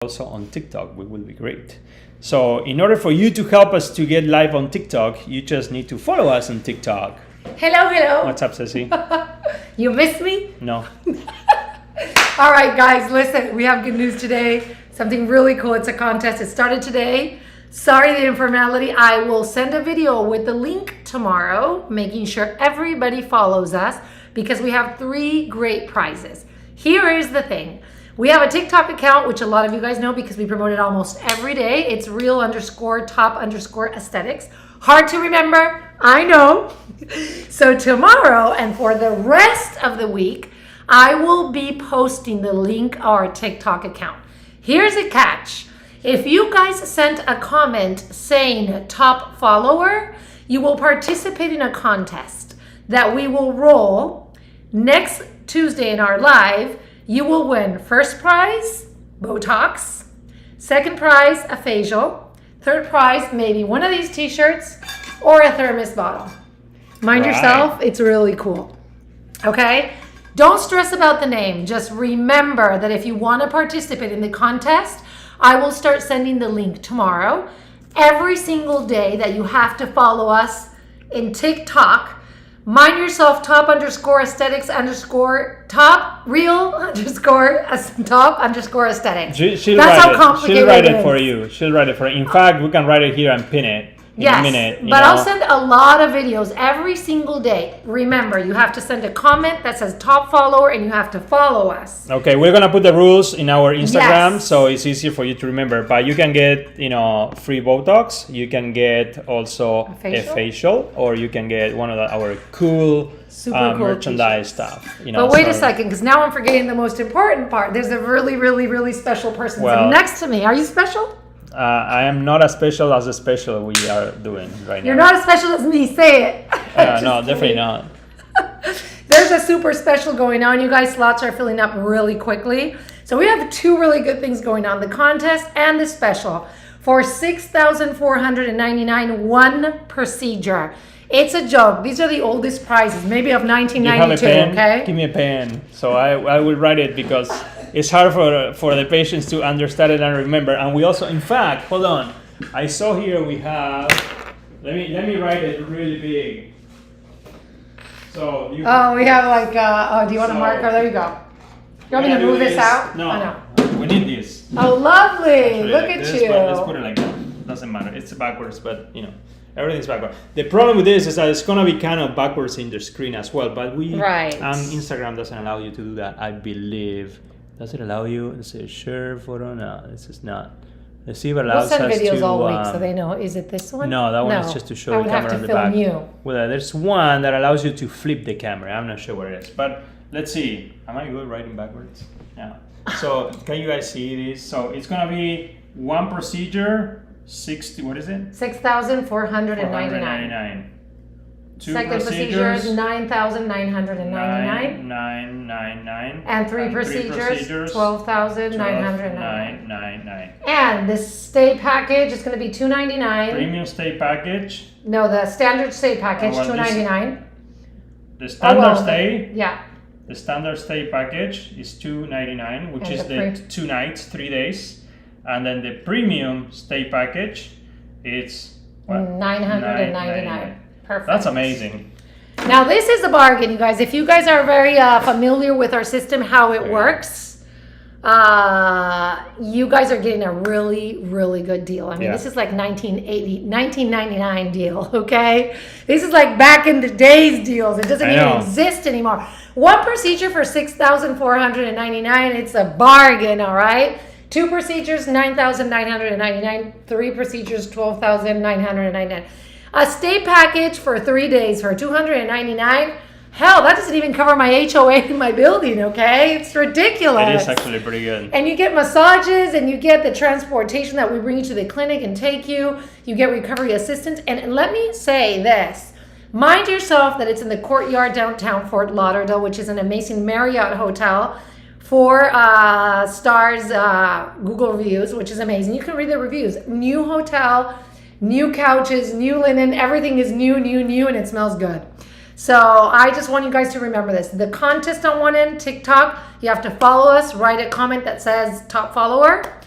also on TikTok, we will be great. So in order for you to help us to get live on TikTok, you just need to follow us on TikTok. Hello. What's up, Ceci? You missed me? No. All right, guys, listen, we have good news today. Something really cool. It's a contest. It started today. Sorry, the informality. I will send a video with the link tomorrow, making sure everybody follows us because we have 3 great prizes. Here is the thing. We have a TikTok account, which a lot of you guys know because we promote it almost every day. It's real_top_aesthetics. Hard to remember, I know. So tomorrow and for the rest of the week, I will be posting the link our TikTok account. Here's a catch. If you guys sent a comment saying top follower, you will participate in a contest that we will roll next Tuesday in our live. You will win first prize, Botox, second prize, a facial, third prize, maybe one of these t-shirts or a thermos bottle. Mind yourself, it's really cool. Okay? Don't stress about the name. Just remember that if you want to participate in the contest, I will start sending the link tomorrow. Every single day that you have to follow us in TikTok, mind yourself top_aesthetics_ top real_top_aesthetics. That's how complicated she'll write it it is. for you. She'll write it for you. In fact, we can write it here and pin it in a minute. But I'll send a lot of videos every single day. Remember, you have to send a comment that says top follower and you have to follow us. Okay, we're gonna put the rules in our Instagram, Yes. so it's easier for you to remember. But you can get, free Botox. You can get also a facial, or you can get one of our cool, Super cool merchandise t-shirts. stuff. But wait a second, because now I'm forgetting the most important part. There's a really, really, really special person sitting next to me. Are you special? I am not as special as the special we are doing right You're now. not as special as me. Say it. No, definitely not. There's a super special going on. You guys, slots are filling up really quickly. So we have 2 really good things going on, the contest and the special. For $6,499, 1 procedure. It's a joke. These are the oldest prizes, maybe of 1992, okay? Give me a pen. So I will write it because it's hard for the patients to understand it and remember. And we also, in fact, hold on. I saw here we have, let me write it really big. So we have like, do you want a marker? There you go. You want me to move this out? No, Oh, no. we need this. Oh, lovely. Actually, Look like at this, you. but let's put it like that. Doesn't matter. It's backwards, but everything's backward. The problem with this is that it's gonna be kind of backwards in the screen as well. But Instagram doesn't allow you to do that, I believe. Does it allow you? Let's say share photo. No, this is not. Let's see if it allows us to. We'll send videos all week so they know. Is it this one? No, that one is just to show the camera on the back. I would have to film you. Well, there's one that allows you to flip the camera. I'm not sure what it is, but let's see. Am I good writing backwards? Yeah. So can you guys see this? So it's gonna be 1 procedure, 60. What is it? 6,499. 2 Second procedure is procedures, 9,999. 999. And 3 procedures, 12,999. 999. And the stay package is going to be $299. Premium stay package. No, the standard stay package, Oh, well, $299. The standard stay. Yeah. The standard stay package is $299, which is the 2 nights, 3 days, and then the premium stay package, it's what? $999. Perfect. That's amazing. Now this is a bargain, you guys. If you guys are very familiar with our system, how it works, you guys are getting a really, really good deal. I mean, this is like 1999 deal, okay? This is like back in the days deals. It doesn't even exist anymore. 1 procedure for $6,499. It's a bargain, all right? 2 procedures, $9,999. 3 procedures, $12,999. A stay package for 3 days for $299. Hell, that doesn't even cover my HOA in my building, okay? It's ridiculous. It is actually pretty good. And you get massages and you get the transportation that we bring you to the clinic and take you. You get recovery assistance. And let me say this. Mind yourself that it's in the Courtyard downtown Fort Lauderdale, which is an amazing Marriott hotel. 4 stars Google reviews, which is amazing. You can read the reviews. New hotel, new couches, new linen, everything is new, and it smells good. So I just want you guys to remember this. The contest on one end, TikTok, you have to follow us, write a comment that says top follower.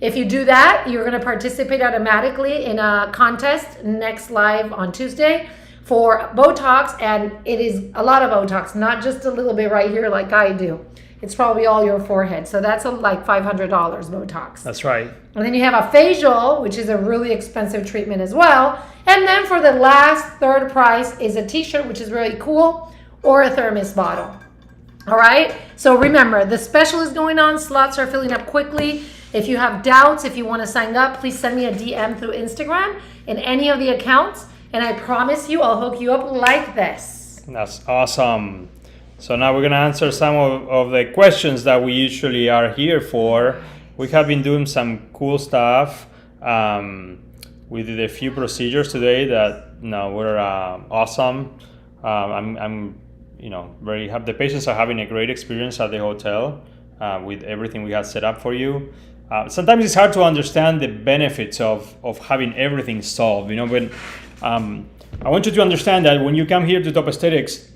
If you do that, you're going to participate automatically in a contest next live on Tuesday for Botox, and it is a lot of Botox, not just a little bit right here like I do. It's probably all your forehead. So that's like $500 Botox. That's right. And then you have a facial, which is a really expensive treatment as well. And then for the last third price is a t-shirt, which is really cool, or a thermos bottle. All right. So remember, the special is going on. Slots are filling up quickly. If you have doubts, if you want to sign up, please send me a DM through Instagram in any of the accounts. And I promise you, I'll hook you up like this. That's awesome. So now we're going to answer some of the questions that we usually are here for. We have been doing some cool stuff. We did a few procedures today that were awesome. I'm very happy. The patients are having a great experience at the hotel with everything we had set up for you. Sometimes it's hard to understand the benefits of having everything solved. But I want you to understand that when you come here to Top Aesthetics,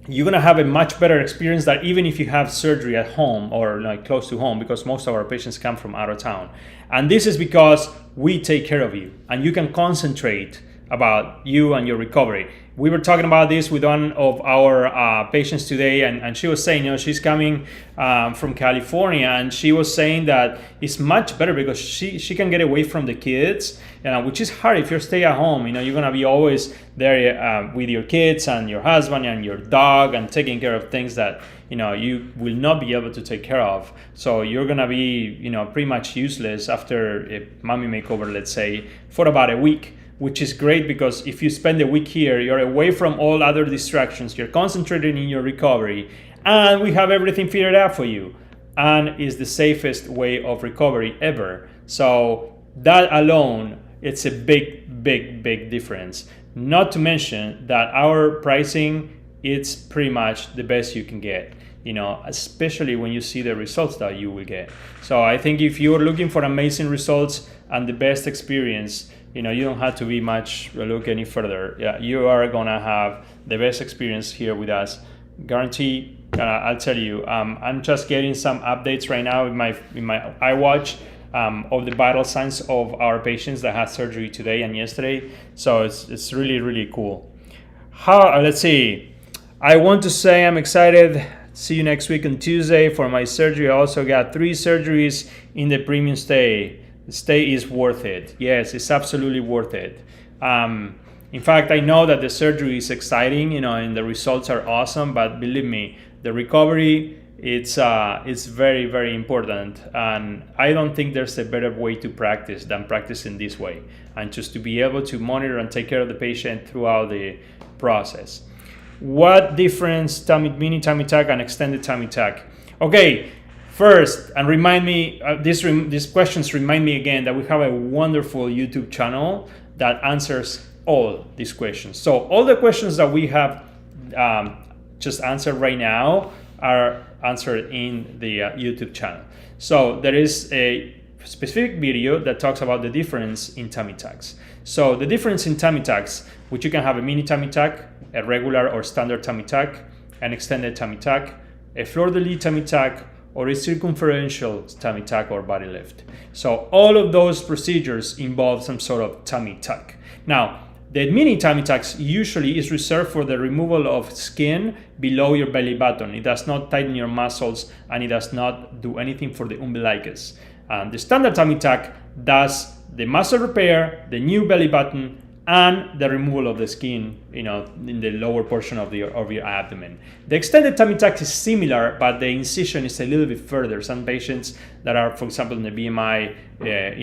you're going to have a much better experience than even if you have surgery at home or like close to home, because most of our patients come from out of town. And this is because we take care of you and you can concentrate about you and your recovery. We were talking about this with one of our patients today, and she was saying, she's coming from California, and she was saying that it's much better because she can get away from the kids, which is hard if you stay at home. You're gonna be always there with your kids and your husband and your dog and taking care of things that you will not be able to take care of. So you're gonna be pretty much useless after a mommy makeover, let's say, for about a week. Which is great because if you spend a week here, you're away from all other distractions, you're concentrating in your recovery, and we have everything figured out for you. And it's the safest way of recovery ever. So that alone, it's a big, big, big difference. Not to mention that our pricing, it's pretty much the best you can get, especially when you see the results that you will get. So I think if you're looking for amazing results and the best experience, you don't have to be much look any further. Yeah, you are gonna have the best experience here with us, guarantee. I'll tell you, I'm just getting some updates right now in my iWatch of the vital signs of our patients that had surgery today and yesterday. So it's really, really cool. Let's see. I want to say I'm excited. See you next week on Tuesday for my surgery. I also got 3 surgeries in the premium stay. The stay is worth it. Yes, it's absolutely worth it. In fact, I know that the surgery is exciting, and the results are awesome, but believe me, the recovery, it's very, very important. And I don't think there's a better way to practice than practicing this way, and just to be able to monitor and take care of the patient throughout the process. What difference mini tummy tuck and extended tummy tuck? Okay. First, and remind me, these questions remind me again that we have a wonderful YouTube channel that answers all these questions. So all the questions that we have just answered right now are answered in the YouTube channel. So there is a specific video that talks about the difference in tummy tucks. So the difference in tummy tucks, which you can have a mini tummy tuck, a regular or standard tummy tuck, an extended tummy tuck, a fleur-de-lis tummy tuck, or a circumferential tummy tuck or body lift. So all of those procedures involve some sort of tummy tuck. Now, the mini tummy tucks usually is reserved for the removal of skin below your belly button. It does not tighten your muscles, and it does not do anything for the umbilicus. The standard tummy tuck does the muscle repair, the new belly button, and the removal of the skin, in the lower portion of your abdomen. The extended tummy tuck is similar, but the incision is a little bit further. Some patients that are, for example, in the BMI,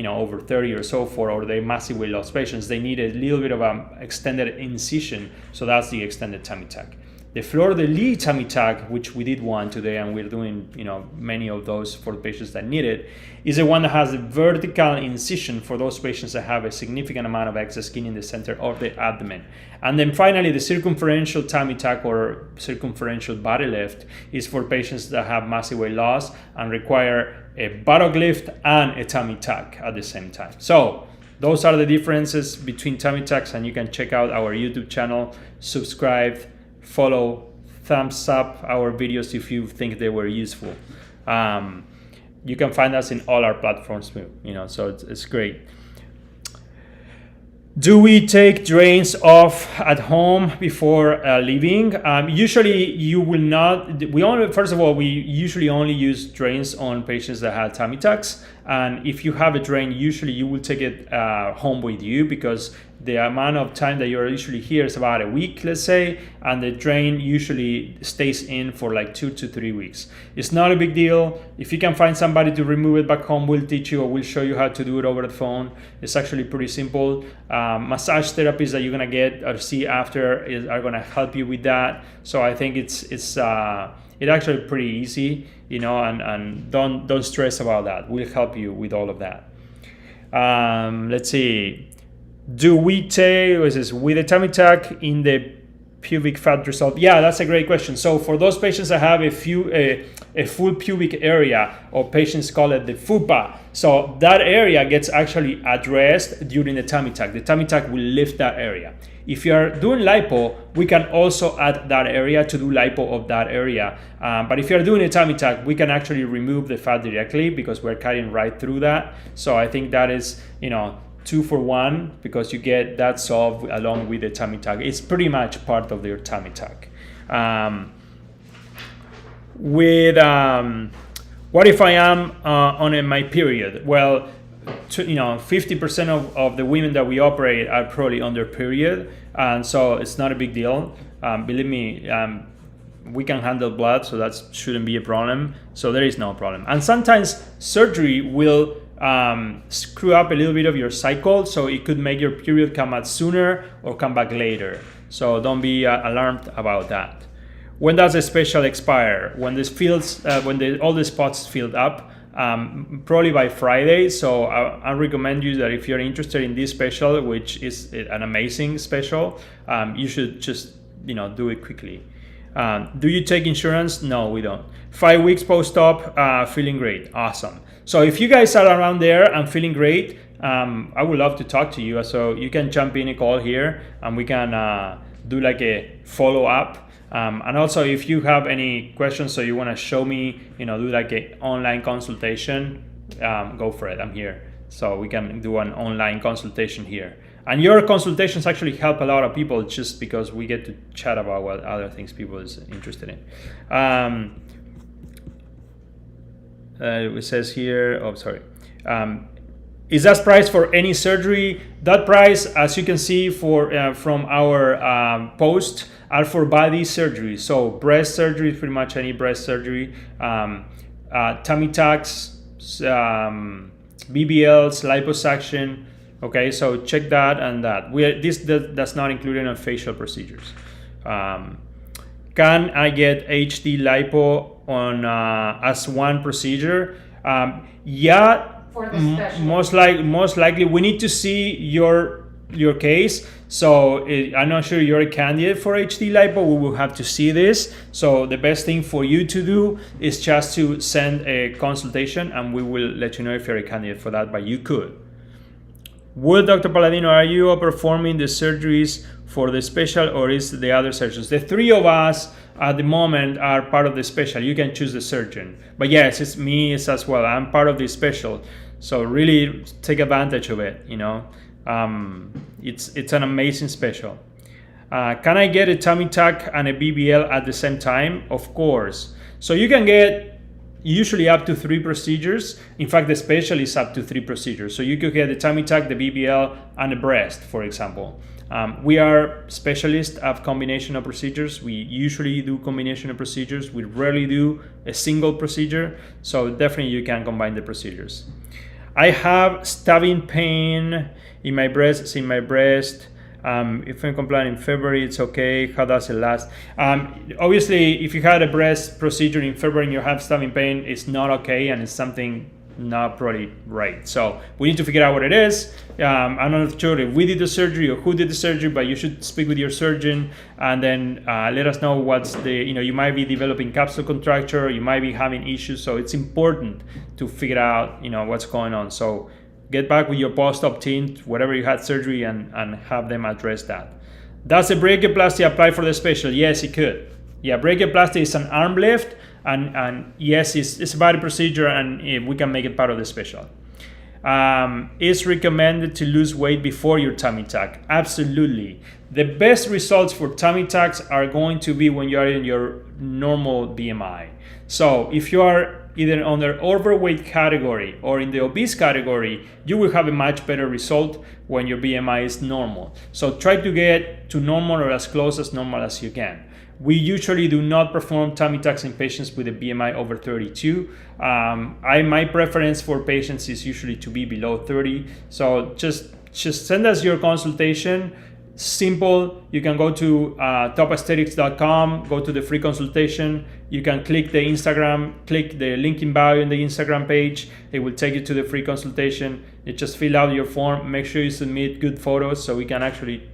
over 30 or so forth, or the massive weight loss patients, they need a little bit of an extended incision. So that's the extended tummy tuck. The fleur-de-lis tummy tuck, which we did one today, and we're doing many of those for patients that need it, is the one that has a vertical incision for those patients that have a significant amount of excess skin in the center of the abdomen. And then finally, the circumferential tummy tuck or circumferential body lift is for patients that have massive weight loss and require a buttock lift and a tummy tuck at the same time. So those are the differences between tummy tucks, and you can check out our YouTube channel, subscribe, follow, thumbs up our videos if you think they were useful. you can find us in all our platforms, so it's great. Do we take drains off at home before leaving? Usually you will not. First of all, we usually only use drains on patients that have tummy tucks. And if you have a drain, usually you will take it home with you, because the amount of time that you're usually here is about a week, let's say, and the drain usually stays in for like 2 to 3 weeks. It's not a big deal. If you can find somebody to remove it back home, we'll teach you, or we'll show you how to do it over the phone. It's actually pretty simple. Massage therapists that you're gonna get or see after are gonna help you with that. So I think it's actually pretty easy, and don't stress about that. We'll help you with all of that. Let's see. Do we take with a tummy tuck in the pubic fat resolve? Yeah, that's a great question. So for those patients that have a full pubic area, or patients call it the fupa, so that area gets actually addressed during the tummy tuck. The tummy tuck will lift that area. If you are doing lipo, we can also add that area to do lipo of that area. But if you are doing a tummy tuck, we can actually remove the fat directly, because we're cutting right through that. So I think that is, 2 for 1, because you get that solved along with the tummy tuck. It's pretty much part of your tummy tuck. What if I am on my period? Well, 50% of the women that we operate are probably on their period, and so it's not a big deal. Believe me, we can handle blood, so that shouldn't be a problem. So there is no problem. And sometimes surgery will screw up a little bit of your cycle, so it could make your period come out sooner or come back later. So don't be alarmed about that. When does a special expire? When all the spots filled up, probably by Friday. So I recommend you that if you're interested in this special, which is an amazing special, you should just do it quickly. Do you take insurance? No, we don't. 5 weeks post-op, feeling great. Awesome. So if you guys are around there and feeling great, I would love to talk to you. So you can jump in a call here, and we can do like a follow-up. And also, if you have any questions, so you want to show me, do like an online consultation, go for it. I'm here. So we can do an online consultation here. And your consultations actually help a lot of people, just because we get to chat about what other things people is interested in. It says here, is that price for any surgery? That price, as you can see from our post, are for body surgery. So breast surgery, pretty much any breast surgery, tummy tucks, BBLs, liposuction. Okay, so check that and that. That's not included on facial procedures. Can I get HD lipo on as one procedure? Yeah. For the special. Most likely, we need to see your case. So I'm not sure you're a candidate for HD lipo. We will have to see this. So the best thing for you to do is just to send a consultation, and we will let you know if you're a candidate for that. But you could. Well, Dr. Palladino, are you performing the surgeries for the special, or is the other surgeons? The 3 of us at the moment are part of the special. You can choose the surgeon. But yes, it's me as well. I'm part of the special. So really take advantage of it, It's an amazing special. Can I get a tummy tuck and a BBL at the same time? Of course. So you can get usually up to 3 procedures. In fact, the special is up to 3 procedures. So you could get the tummy tuck, the BBL, and the breast, for example. We are specialists of combination of procedures. We usually do combination of procedures. We rarely do a single procedure. So definitely you can combine the procedures. I have stabbing pain in my breast. If I'm compliant in February, it's okay. How does it last? Obviously, if you had a breast procedure in February and you have stabbing pain, it's not okay, and it's something not probably right. So we need to figure out what it is. I'm not sure if we did the surgery or who did the surgery, but you should speak with your surgeon and then let us know what's you might be developing capsule contracture, you might be having issues. So it's important to figure out, what's going on. So get back with your post-op team, whatever you had surgery, and have them address that. Does a brachioplasty apply for the special? Yes, it could. Yeah, brachioplasty is an arm lift, And yes, it's a body procedure, and we can make it part of the special. It's recommended to lose weight before your tummy tuck. Absolutely. The best results for tummy tucks are going to be when you are in your normal BMI. So if you are either on the overweight category or in the obese category, you will have a much better result when your BMI is normal. So try to get to normal or as close as normal as you can. We usually do not perform tummy tucks in patients with a BMI over 32. My preference for patients is usually to be below 30. So just send us your consultation. Simple. You can go to topaesthetics.com, go to the free consultation. You can click the link in bio in the Instagram page. It will take you to the free consultation. You just fill out your form. Make sure you submit good photos so we can actually,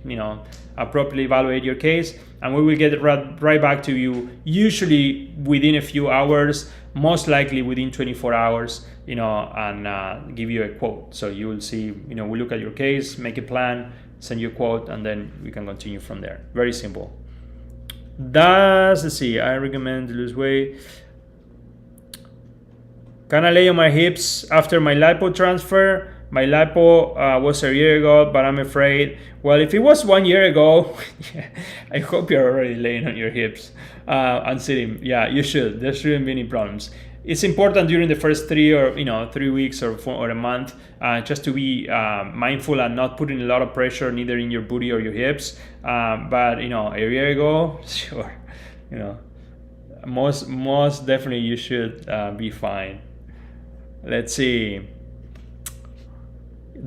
appropriately evaluate your case, and we will get it right back to you, usually within a few hours, most likely within 24 hours, and give you a quote. So you will see, we look at your case, make a plan, send you a quote, and then we can continue from there. Very simple. Let's see, I recommend to lose weight. Can I lay on my hips after my lipo transfer? My lipo was a year ago, but I'm afraid. Well, if it was 1 year ago, I hope you're already laying on your hips and sitting. Yeah, you should. There shouldn't be any problems. It's important during the first 3 weeks or a month, just to be mindful and not putting a lot of pressure neither in your booty or your hips. But a year ago, sure, most definitely you should be fine. Let's see.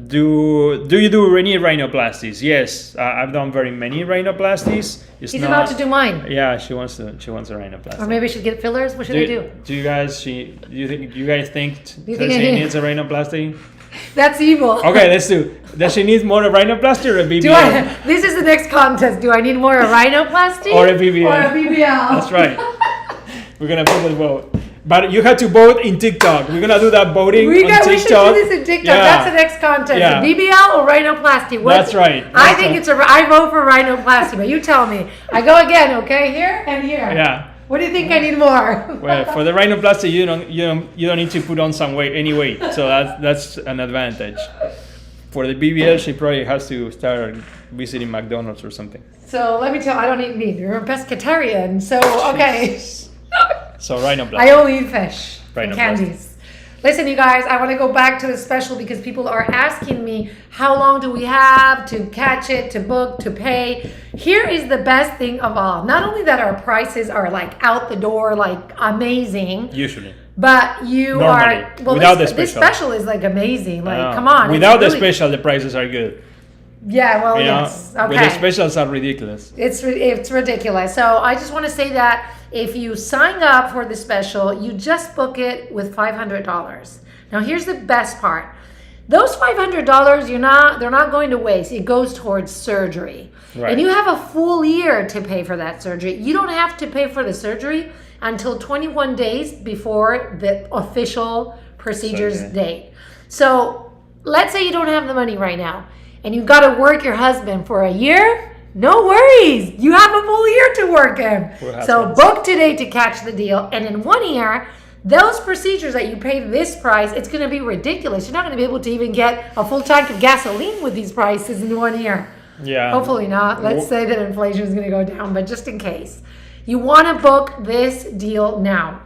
Do you do any rhinoplasties? Yes, I've done very many rhinoplasties. He's about to do mine. Yeah, she wants a rhinoplasty. Or maybe I should get fillers. What should I do? Do you guys think Tracy needs a rhinoplasty? That's evil. Okay, let's do. Does she need more a rhinoplasty or a BBL? This is the next contest. Do I need more a rhinoplasty or a BBL? Or a BBL? That's right. We're gonna put the vote. But you had to vote in TikTok. We're gonna do that voting on TikTok. We should do this in TikTok. Yeah. That's the next contest. Yeah. BBL or rhinoplasty? That's right. I think I vote for rhinoplasty, but you tell me. I go again, okay? Here and here. Yeah. What do you think I need more? Well, for the rhinoplasty, you don't need to put on any weight, so that's an advantage. For the BBL, she probably has to start visiting McDonald's or something. So let me tell you, I don't eat meat. You're a pescatarian, so okay. So rhinoplasty. I only eat fish and candies. Listen, you guys, I want to go back to the special because people are asking me how long do we have to catch it, to book, to pay. Here is the best thing of all. Not only that our prices are like out the door, like amazing. Usually. But without the special. This special is like amazing. Like, come on. Without the special, the prices are good. Yeah, well, yes. Okay. With the specials are ridiculous. It's ridiculous. So I just want to say that if you sign up for the special, you just book it with $500. Now, here's the best part. Those $500, they're not going to waste. It goes towards surgery. Right. And you have a full year to pay for that surgery. You don't have to pay for the surgery until 21 days before the official procedure's date. So let's say you don't have the money right now and you've got to work your husband for a year. No worries. You have a full year to work him. So book today to catch the deal. And in 1 year, those procedures that you pay this price, it's going to be ridiculous. You're not going to be able to even get a full tank of gasoline with these prices in 1 year. Yeah. Hopefully not. Let's say that inflation is going to go down, but just in case. You want to book this deal now.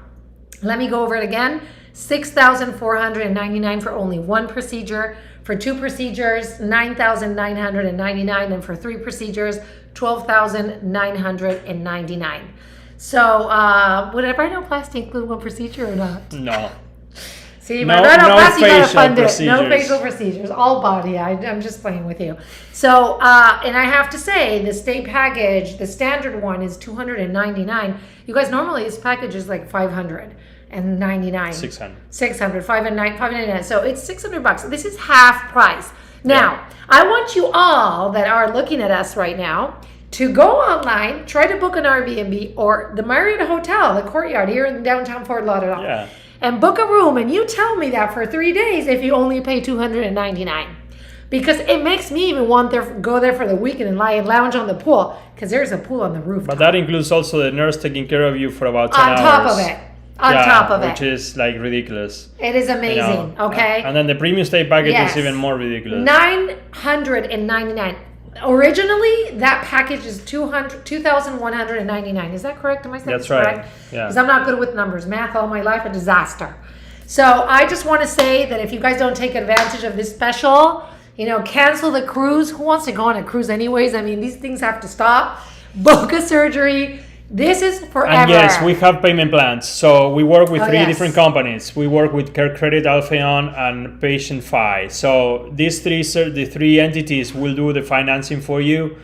Let me go over it again. $6,499 for only one procedure. For 2 procedures, $9,999, and for 3 procedures, $12,999. So, would a rhinoplasty include 1 procedure or not? No. See, my rhinoplasty gotta fund it. No facial procedures, all body. I'm just playing with you. So, and I have to say, the stay package, the standard one is $299. You guys, normally this package is like $599. 600 $599. So it's $600. This is half price. Now, I want you all that are looking at us right now to go online, try to book an Airbnb or the Marriott Hotel, the Courtyard here in downtown Fort Lauderdale. Yeah. And book a room, and you tell me that for 3 days if you only pay $299. Because it makes me even want to go there for the weekend and lie and lounge on the pool, because there's a pool on the roof. But that includes also the nurse taking care of you for about 10 hours. On top of it. on top of it. Which is like ridiculous. It is amazing, okay? And then the premium stay package is even more ridiculous. $999. Originally, that package is $2,199. Is that correct? Am I saying that's right? Correct? Yeah. Because I'm not good with numbers. Math all my life, a disaster. So I just want to say that if you guys don't take advantage of this special, cancel the cruise. Who wants to go on a cruise anyways? I mean, these things have to stop. Book a surgery. This is forever. And yes, we have payment plans. So we work with three different companies. We work with Care Credit, Alphaeon, and Patient Fi. So these the three entities will do the financing for you.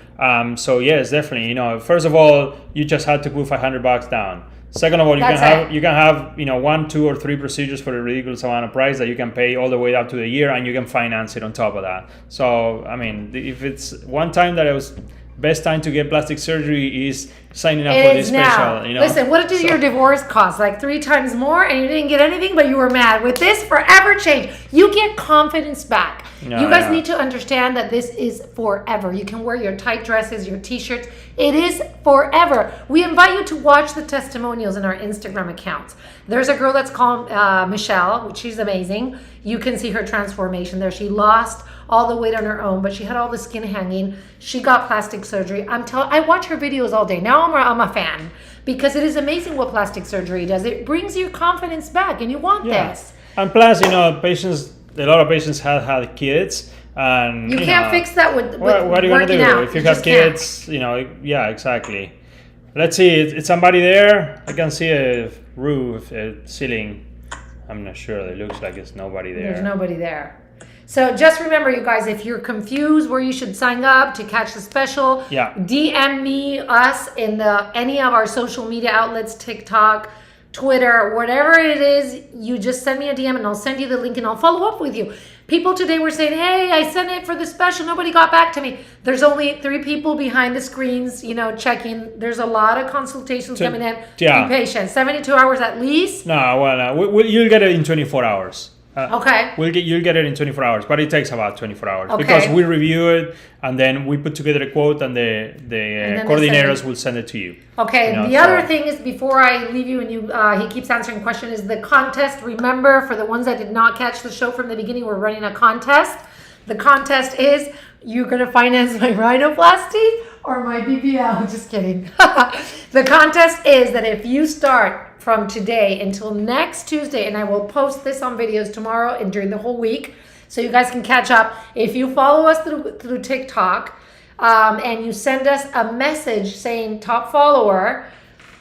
So yes, definitely. First of all, you just had to put $500 down. Second of all, you can have 1, 2, or 3 procedures for a ridiculous amount of price that you can pay all the way up to the year, and you can finance it on top of that. So I mean, if it's one time that it was best time to get plastic surgery is signing up for this special. Listen, what did your divorce cost? Like 3 times more, and you didn't get anything, but you were mad. With this, forever change. You get confidence back. You guys need to understand that this is forever. You can wear your tight dresses, your t-shirts. It is forever. We invite you to watch the testimonials in our Instagram accounts. There's a girl that's called Michelle, she's amazing. You can see her transformation there. She lost all the weight on her own, but she had all the skin hanging. She got plastic surgery. I watch her videos all day. Now I'm a fan because it is amazing what plastic surgery does. It brings your confidence back, and you want this. And plus, a lot of patients have had kids. And you can't fix that with what are you going to do? Out. If you have kids, yeah, exactly. Let's see, it's somebody there. I can see a roof, a ceiling. I'm not sure. It looks like it's nobody there. There's nobody there. So just remember, you guys, if you're confused where you should sign up to catch the special, DM us in any of our social media outlets, TikTok, Twitter, whatever it is. You just send me a DM and I'll send you the link and I'll follow up with you. People today were saying, hey, I sent it for the special. Nobody got back to me. There's only 3 people behind the screens, checking. There's a lot of consultations coming in. Be patient. 72 hours at least. You'll get it in 24 hours. Okay. You'll get it in 24 hours, but it takes about 24 hours because we review it and then we put together a quote and the coordinators will send it to you. Okay. The other thing is, before I leave you and he keeps answering questions, is the contest. Remember, for the ones that did not catch the show from the beginning, we're running a contest. The contest is, you're going to finance my rhinoplasty or my BBL. Just kidding. The contest is that if you start from today until next Tuesday, and I will post this on videos tomorrow and during the whole week, so you guys can catch up. If you follow us through TikTok, and you send us a message saying top follower,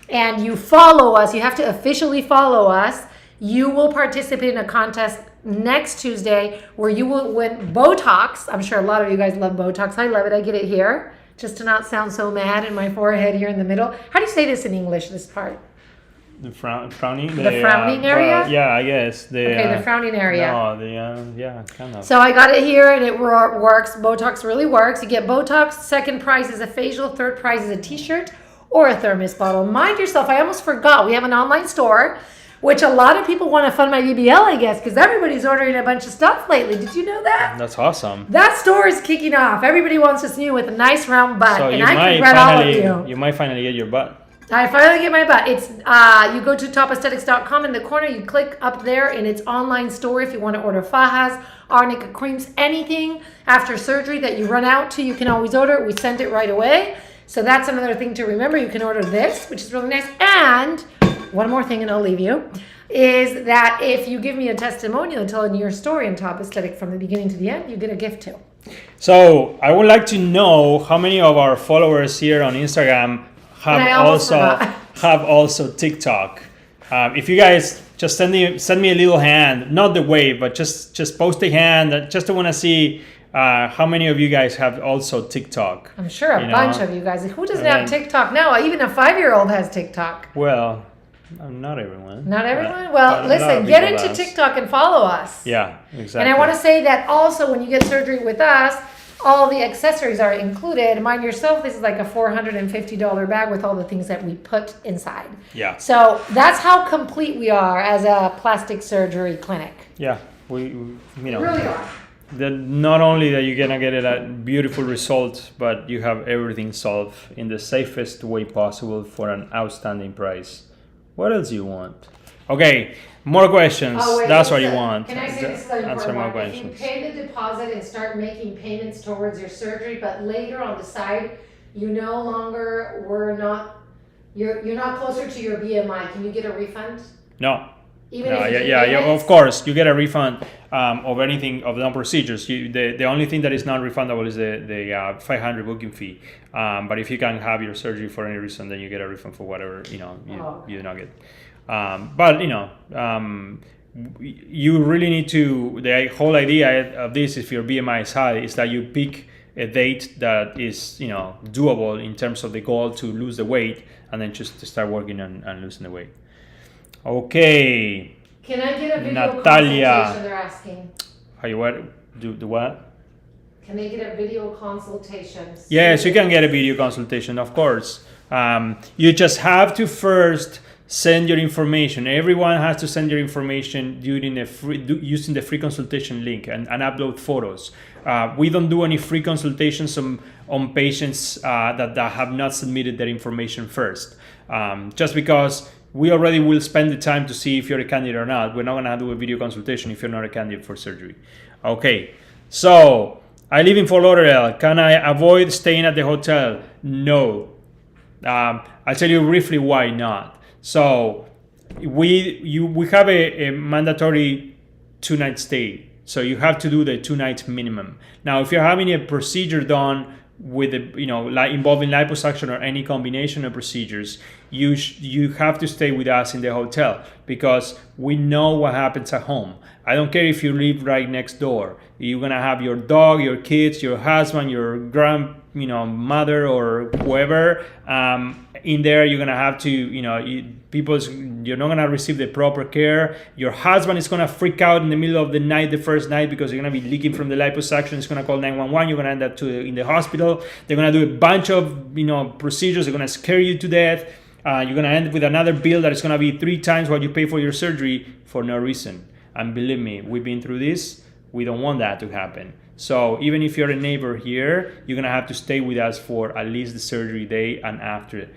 and you follow us, you have to officially follow us, you will participate in a contest next Tuesday where you will win Botox. I'm sure a lot of you guys love Botox. I love it. I get it here just to not sound so mad in my forehead here in the middle. How do you say this in English, this part? The frowning? The frowning area? Well, I guess. The frowning area. No, kind of. So I got it here and it works. Botox really works. You get Botox. Second prize is a facial. Third prize is a t-shirt or a thermos bottle. Mind yourself, I almost forgot. We have an online store, which a lot of people want to fund my BBL, I guess, because everybody's ordering a bunch of stuff lately. Did you know that? That's awesome. That store is kicking off. Everybody wants to see you with a nice round butt. So and I can all of you. You might finally get your butt. I finally get my butt. It's you go to topaesthetics.com. In the corner, you click up there in its online store if you want to order fajas, arnica creams, anything after surgery that you run out to, you can always order it. We send it right away. So that's another thing to remember. You can order this, which is really nice. And one more thing, and I'll leave you, is that if you give me a testimonial telling your story on Top Aesthetic from the beginning to the end, you get a gift too. So I would like to know how many of our followers here on Instagram have also TikTok. If you guys just send me a little hand, not the wave, but just post a hand. Just to want to see how many of you guys have also TikTok. I'm sure a bunch of you guys. Who doesn't have TikTok now? Even a 5-year-old has TikTok. Well, not everyone. Not everyone? Well, listen, get into TikTok and follow us. Yeah, exactly. And I want to say that also when you get surgery with us, all the accessories are included. Mind yourself, this is like a $450 bag with all the things that we put inside. Yeah. So that's how complete we are as a plastic surgery clinic. Yeah, we really are. Not only that you're gonna get a beautiful result, but you have everything solved in the safest way possible for an outstanding price. What else do you want? Okay, more questions. Oh, wait, That's what you want. Can I say this is an Answer important more one? questions. If you pay the deposit and start making payments towards your surgery, but later on the side, you no longer you're not closer to your BMI, can you get a refund? No. Even No, if yeah, of course, you get a refund of anything of the procedures. The only thing that is not refundable is the 500 booking fee. But if you can have your surgery for any reason, then you get a refund for whatever you do not get. But you really need to. The whole idea of this, if your BMI is high, is that you pick a date that is doable in terms of the goal to lose the weight, and then just to start working on losing the weight. Okay. Can I get a video Natalia. consultation? They're asking. How you what? Do what? Can they get a video consultation? Yes, you can get a video consultation, of course. You just have to first send your information. Everyone has to send your information using the free consultation link and upload photos. We don't do any free consultations on patients that have not submitted their information first. Just because we already will spend the time to see if you're a candidate or not. We're not going to do a video consultation if you're not a candidate for surgery. Okay, so I live in Fort Lauderdale. Can I avoid staying at the hotel? No. I'll tell you briefly why not. So we have a mandatory 2-night stay. So you have to do the 2 nights minimum. Now, if you're having a procedure done with involving liposuction or any combination of procedures, you have to stay with us in the hotel because we know what happens at home. I don't care if you live right next door. You're gonna have your dog, your kids, your husband, your mother or whoever in there. You're gonna have to, you're not gonna receive the proper care. Your husband is gonna freak out in the middle of the night, the first night, because you're gonna be leaking from the liposuction. It's gonna call 911. You're gonna end up in the hospital. They're gonna do a bunch of procedures. They're gonna scare you to death. You're gonna end up with another bill that is gonna be 3 times what you pay for your surgery for no reason. And believe me, we've been through this. We don't want that to happen. So even if you're a neighbor here, you're gonna have to stay with us for at least the surgery day and after.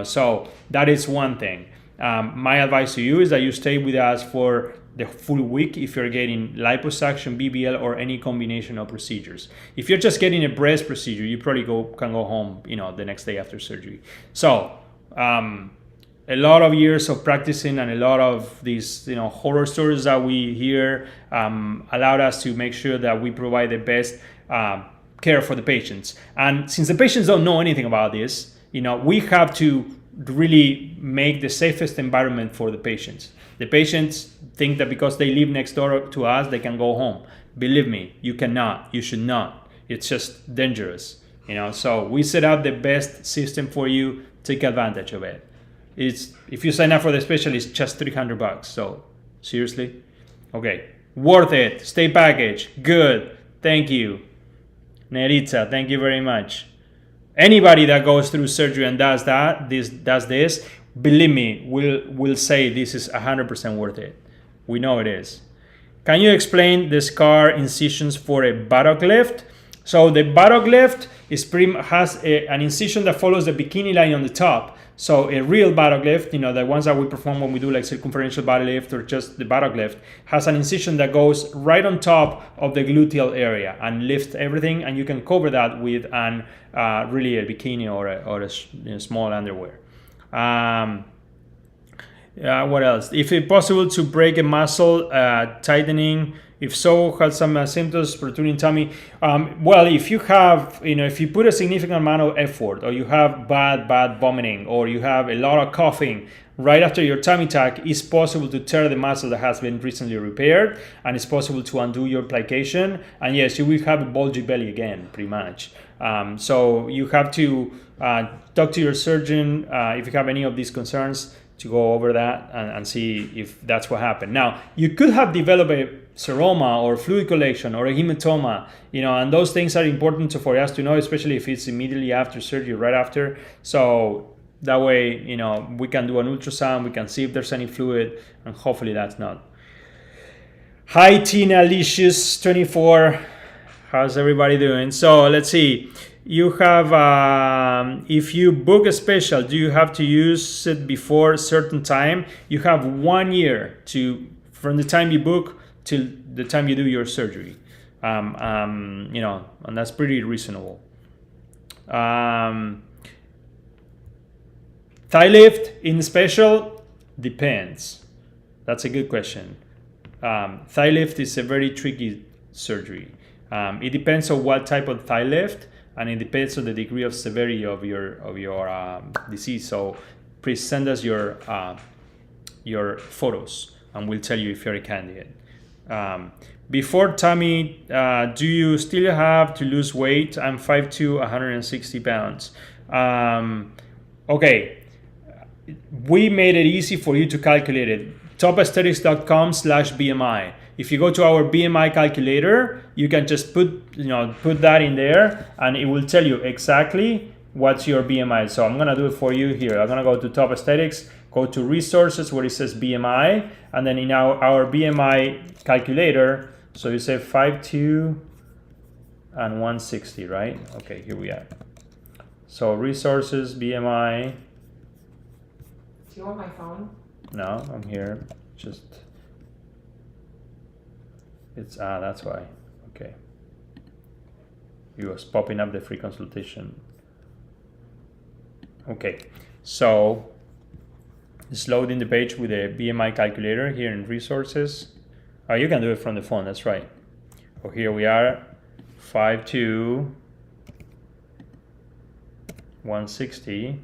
So that is one thing. My advice to you is that you stay with us for the full week if you're getting liposuction, BBL, or any combination of procedures. If you're just getting a breast procedure, you probably can go home, the next day after surgery. So a lot of years of practicing and a lot of these horror stories that we hear allowed us to make sure that we provide the best care for the patients. And since the patients don't know anything about this, we have to really make the safest environment for the patients. The patients think that because they live next door to us, they can go home. Believe me, you cannot. You should not. It's just dangerous. So we set up the best system for you. Take advantage of it. If you sign up for the specialist, just $300. So seriously, okay, worth it. Stay package, good. Thank you, Nerita. Thank you very much. Anybody that goes through surgery and does this, believe me, will say this is 100% worth it. We know it is. Can you explain the scar incisions for a buttock lift? So the buttock lift has an incision that follows the bikini line on the top. So a real buttock lift, the ones that we perform when we do like circumferential body lift or just the buttock lift, has an incision that goes right on top of the gluteal area and lifts everything, and you can cover that with really a bikini or a small underwear. What else? If it's possible to break a muscle, tightening. If so, had some symptoms, protruding tummy. Well, if you have, if you put a significant amount of effort, or you have bad vomiting, or you have a lot of coughing right after your tummy tuck, it's possible to tear the muscle that has been recently repaired, and it's possible to undo your plication. And yes, you will have a bulgy belly again, pretty much. So you have to talk to your surgeon if you have any of these concerns, to go over that and see if that's what happened. Now, you could have developed a seroma or fluid collection or a hematoma, and those things are important for us to know, especially if it's immediately after surgery, right after. So that way, we can do an ultrasound, we can see if there's any fluid, and hopefully that's not. Hi, Tina Licious 24. How's everybody doing? So let's see. you have, if you book a special, do you have to use it before a certain time? You have 1 year from the time you book till the time you do your surgery. And that's pretty reasonable. Thigh lift in special depends. That's a good question. Thigh lift is a very tricky surgery. It depends on what type of thigh lift, and it depends on the degree of severity of your disease. So please send us your photos, and we'll tell you if you're a candidate. Before tummy, do you still have to lose weight? I'm 5'2", 160 pounds. Okay, we made it easy for you to calculate it. topaesthetics.com/BMI. If you go to our BMI calculator, you can just put that in there, and it will tell you exactly what's your BMI. So I'm gonna do it for you here. I'm gonna go to Top Aesthetics, go to resources where it says BMI, and then in our BMI calculator, so you say 5'2" and 160, right? Okay, here we are. So resources, BMI. Do you want my phone? No, I'm here. That's why. Okay. It was popping up the free consultation. Okay, so it's loading the page with the BMI calculator here in resources. Oh, you can do it from the phone, that's right. Oh, here we are, 5'2", 160,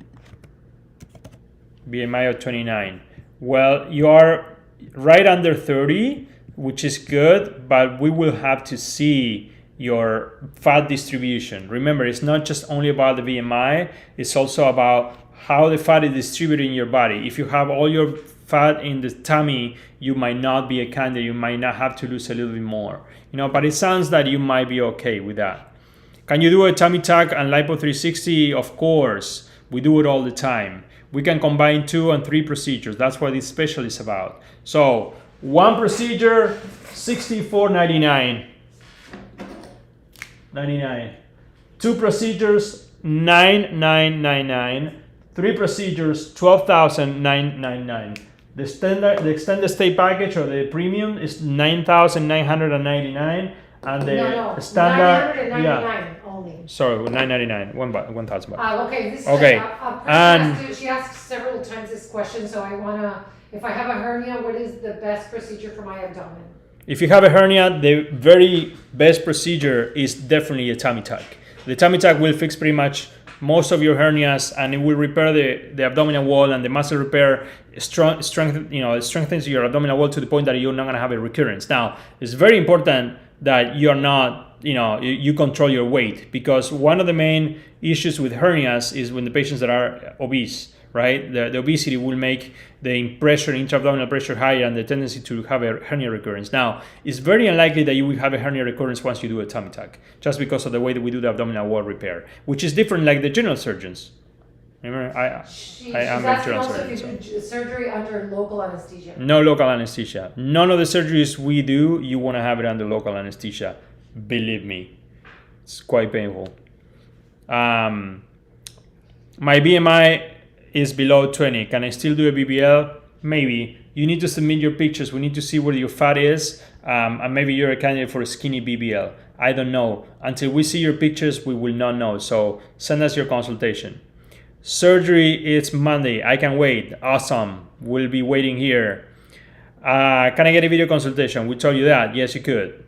BMI of 29. Well, you are right under 30, which is good, but we will have to see your fat distribution. Remember, it's not just only about the BMI, it's also about how the fat is distributed in your body. If you have all your fat in the tummy, you might not be a candidate. You might not have to lose a little bit more. But it sounds that you might be okay with that. Can you do a tummy tuck and lipo 360? Of course, we do it all the time. We can combine 2 and 3 procedures. That's what this special is about. So 1 procedure, $64.99. 2 procedures, $9,999. 3 procedures, $12,999. The extended stay package or the premium is $9,999, and the standard $999 only. Sorry, $999, $1,000. Okay. This she asked several times this question, so I wanna. If I have a hernia, what is the best procedure for my abdomen? If you have a hernia, the very best procedure is definitely a tummy tuck. The tummy tuck will fix pretty much most of your hernias, and it will repair the abdominal wall, and the muscle repair strengthens your abdominal wall to the point that you're not going to have a recurrence. Now, it's very important that you're not, you control your weight, because one of the main issues with hernias is when the patients that are obese, right? The obesity will make the pressure, intra-abdominal pressure higher, and the tendency to have a hernia recurrence. Now, it's very unlikely that you will have a hernia recurrence once you do a tummy tuck, just because of the way that we do the abdominal wall repair, which is different like the general surgeons. Remember, I am a general surgeon. If you do surgery under local anesthesia. No local anesthesia. None of the surgeries we do, you want to have it under local anesthesia. Believe me, it's quite painful. My BMI is below 20. Can I still do a BBL? Maybe. You need to submit your pictures. We need to see where your fat is, and maybe you're a candidate for a skinny BBL. I don't know. Until we see your pictures, we will not know. So send us your consultation. Surgery is Monday. I can wait. Awesome. We'll be waiting here. Can I get a video consultation? We told you that. Yes, you could.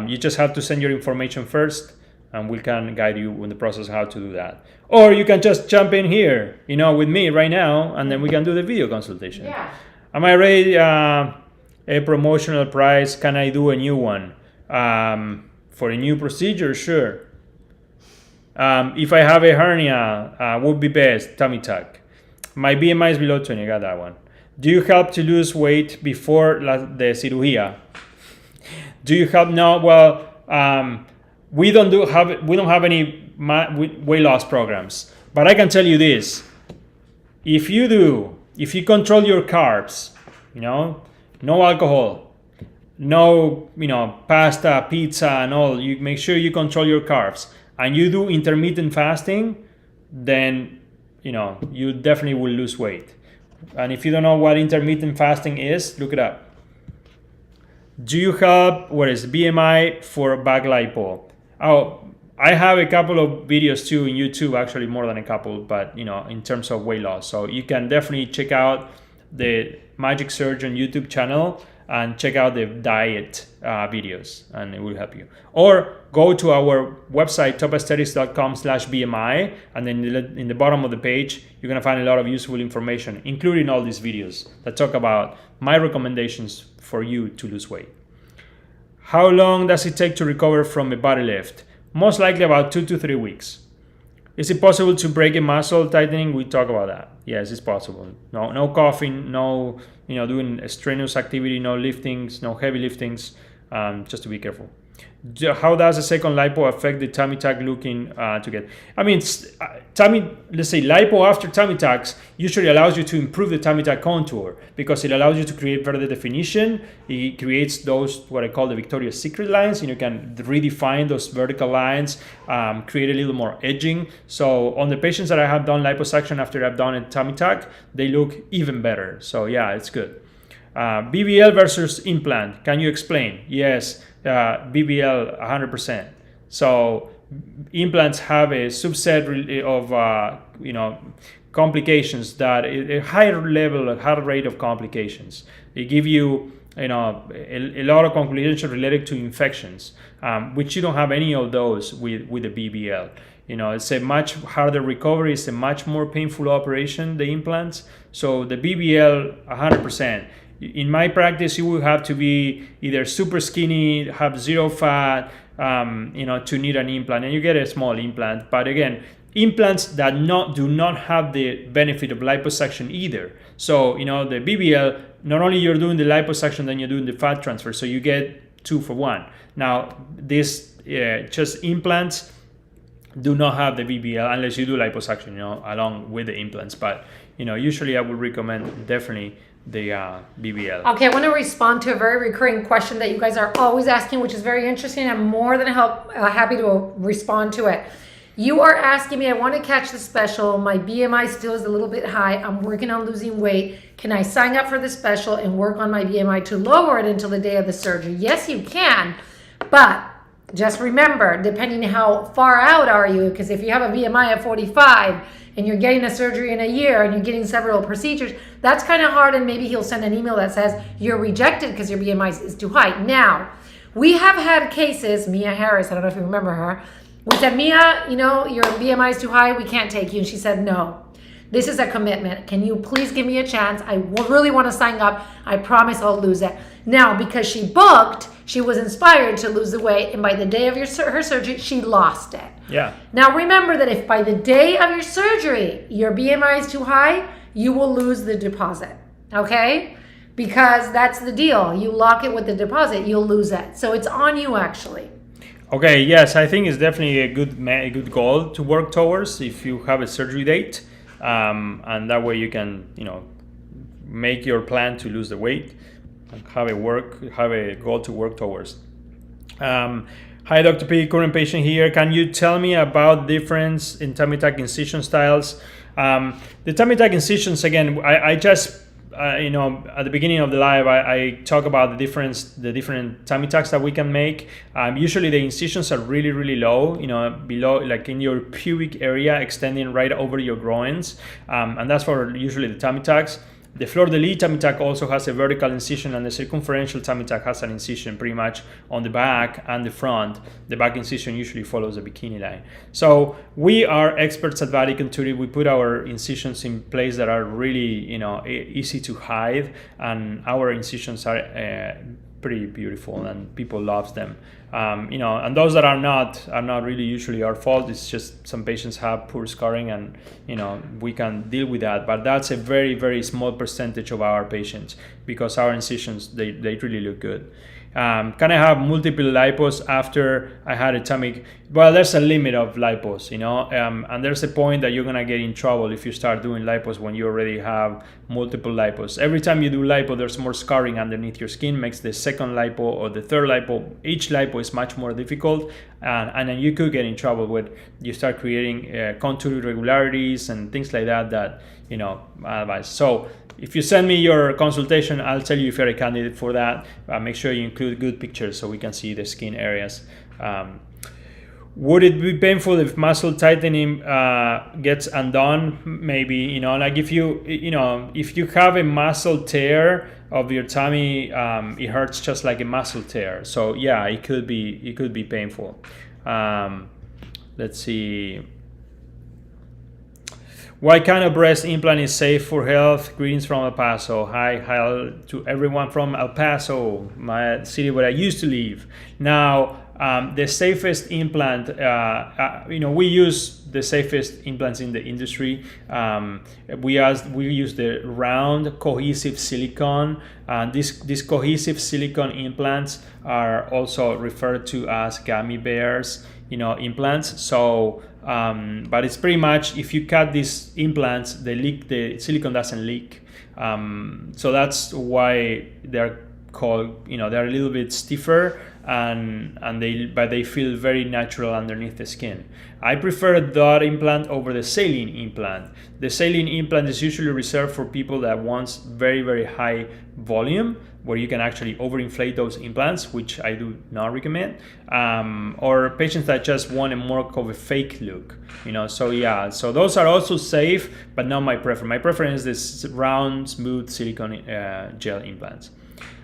You just have to send your information first, and we can guide you in the process how to do that. Or you can just jump in here, with me right now, and then we can do the video consultation. Yeah. Am I ready? A promotional price? Can I do a new one? For a new procedure, sure. If I have a hernia, would be best tummy tuck. My BMI is below 20. I got that one. Do you help to lose weight before the cirugía? Do you help? No. Well, we don't have any weight loss programs. But I can tell you this: if you control your carbs, no alcohol, no pasta, pizza, and all. You make sure you control your carbs, and you do intermittent fasting, then you definitely will lose weight. And if you don't know what intermittent fasting is, look it up. Do you help BMI for back lipo? Oh, I have a couple of videos too in YouTube, actually more than a couple, but in terms of weight loss. So you can definitely check out the Magic Surgeon YouTube channel and check out the diet videos, and it will help you. Or go to our website, topaesthetics.com/BMI, and then in the bottom of the page, you're gonna find a lot of useful information, including all these videos that talk about my recommendations for you to lose weight. How long does it take to recover from a body lift? Most likely about 2 to 3 weeks. Is it possible to break a muscle tightening? We talk about that. Yes, it's possible. No coughing, no doing strenuous activity, no liftings, no heavy liftings. Just to be careful. How does a second lipo affect the tummy tuck looking to get? I mean, let's say lipo after tummy tucks usually allows you to improve the tummy tuck contour because it allows you to create further definition. It creates those, what I call the Victoria's Secret lines, and you can redefine those vertical lines, create a little more edging. So on the patients that I have done liposuction after I've done a tummy tuck, they look even better. So yeah, it's good. BBL versus implant. Can you explain? Yes. BBL 100%. So implants have a subset of complications that a higher level, a higher rate of complications. They give you a lot of complications related to infections, which you don't have any of those with the BBL. It's a much harder recovery. It's a much more painful operation, the implants. So the BBL 100%. In my practice, you will have to be either super skinny, have zero fat, to need an implant, and you get a small implant. But again, implants that do not have the benefit of liposuction either. So the BBL, not only you're doing the liposuction, then you're doing the fat transfer, so you get 2 for 1. Now this just implants do not have the BBL unless you do liposuction, along with the implants. But usually I would recommend definitely the BBL. Okay, I want to respond to a very recurring question that you guys are always asking, which is very interesting. I'm more than happy to respond to it. You are asking me, I want to catch the special. My BMI still is a little bit high. I'm working on losing weight. Can I sign up for the special and work on my BMI to lower it until the day of the surgery? Yes, you can. But just remember, depending how far out are you, because if you have a BMI of 45 and you're getting a surgery in a year and you're getting several procedures, that's kind of hard, and maybe he'll send an email that says you're rejected because your BMI is too high. Now, we have had cases, Mia Harris, I don't know if you remember her, we said, Mia, your BMI is too high, we can't take you. And she said, no, this is a commitment. Can you please give me a chance? I really want to sign up. I promise I'll lose it. Now, because she booked, she was inspired to lose the weight, and by the day of her surgery, she lost it. Yeah. Now, remember that if by the day of your surgery, your BMI is too high, you will lose the deposit, okay? Because that's the deal. You lock it with the deposit, you'll lose it. So it's on you, actually. Okay, yes, I think it's definitely a good goal to work towards if you have a surgery date, and that way you can, make your plan to lose the weight, and have a goal to work towards. Hi, Dr. P, current patient here. Can you tell me about difference in tummy tuck incision styles? The tummy tuck incisions, again, I just at the beginning of the live, I talk about the different tummy tucks that we can make. Usually the incisions are really, really low, below, like in your pubic area, extending right over your groins. And that's for usually the tummy tucks. The fleur-de-lis tummy tuck also has a vertical incision, and the circumferential tummy tuck has an incision pretty much on the back and the front. The back incision usually follows the bikini line. So we are experts at Vatican II. We put our incisions in place that are really, easy to hide, and our incisions are pretty beautiful, and people love them. And those that are not really usually our fault. It's just some patients have poor scarring, and we can deal with that. But that's a very, very small percentage of our patients, because our incisions they really look good. Can I have multiple lipos after I had a tummy? Well, there's a limit of lipos, and there's a point that you're gonna get in trouble if you start doing lipos when you already have multiple lipos. Every time you do lipo, there's more scarring underneath your skin, makes the second lipo or the third lipo. Each lipo is much more difficult, and then you could get in trouble with you start creating contour irregularities and things like that advice. So if you send me your consultation, I'll tell you if you're a candidate for that. Make sure you include good pictures so we can see the skin areas. Would it be painful if muscle tightening gets undone? Maybe, like if you have a muscle tear of your tummy, it hurts just like a muscle tear. So yeah, it could be painful. Let's see. What kind of breast implant is safe for health? Greetings from El Paso. Hi to everyone from El Paso, my city where I used to live. Now, the safest implant, we use the safest implants in the industry. We use the round cohesive silicone. These cohesive silicone implants are also referred to as gummy bears, implants. So, but it's pretty much, if you cut these implants, the silicone doesn't leak. So that's why they're called, they're a little bit stiffer, but they feel very natural underneath the skin. I prefer a dot implant over the saline implant. The saline implant is usually reserved for people that want very, very high volume, where you can actually overinflate those implants, which I do not recommend, or patients that just want a more of a fake look, so those are also safe, but not my preference. My preference is this round, smooth silicone gel implants.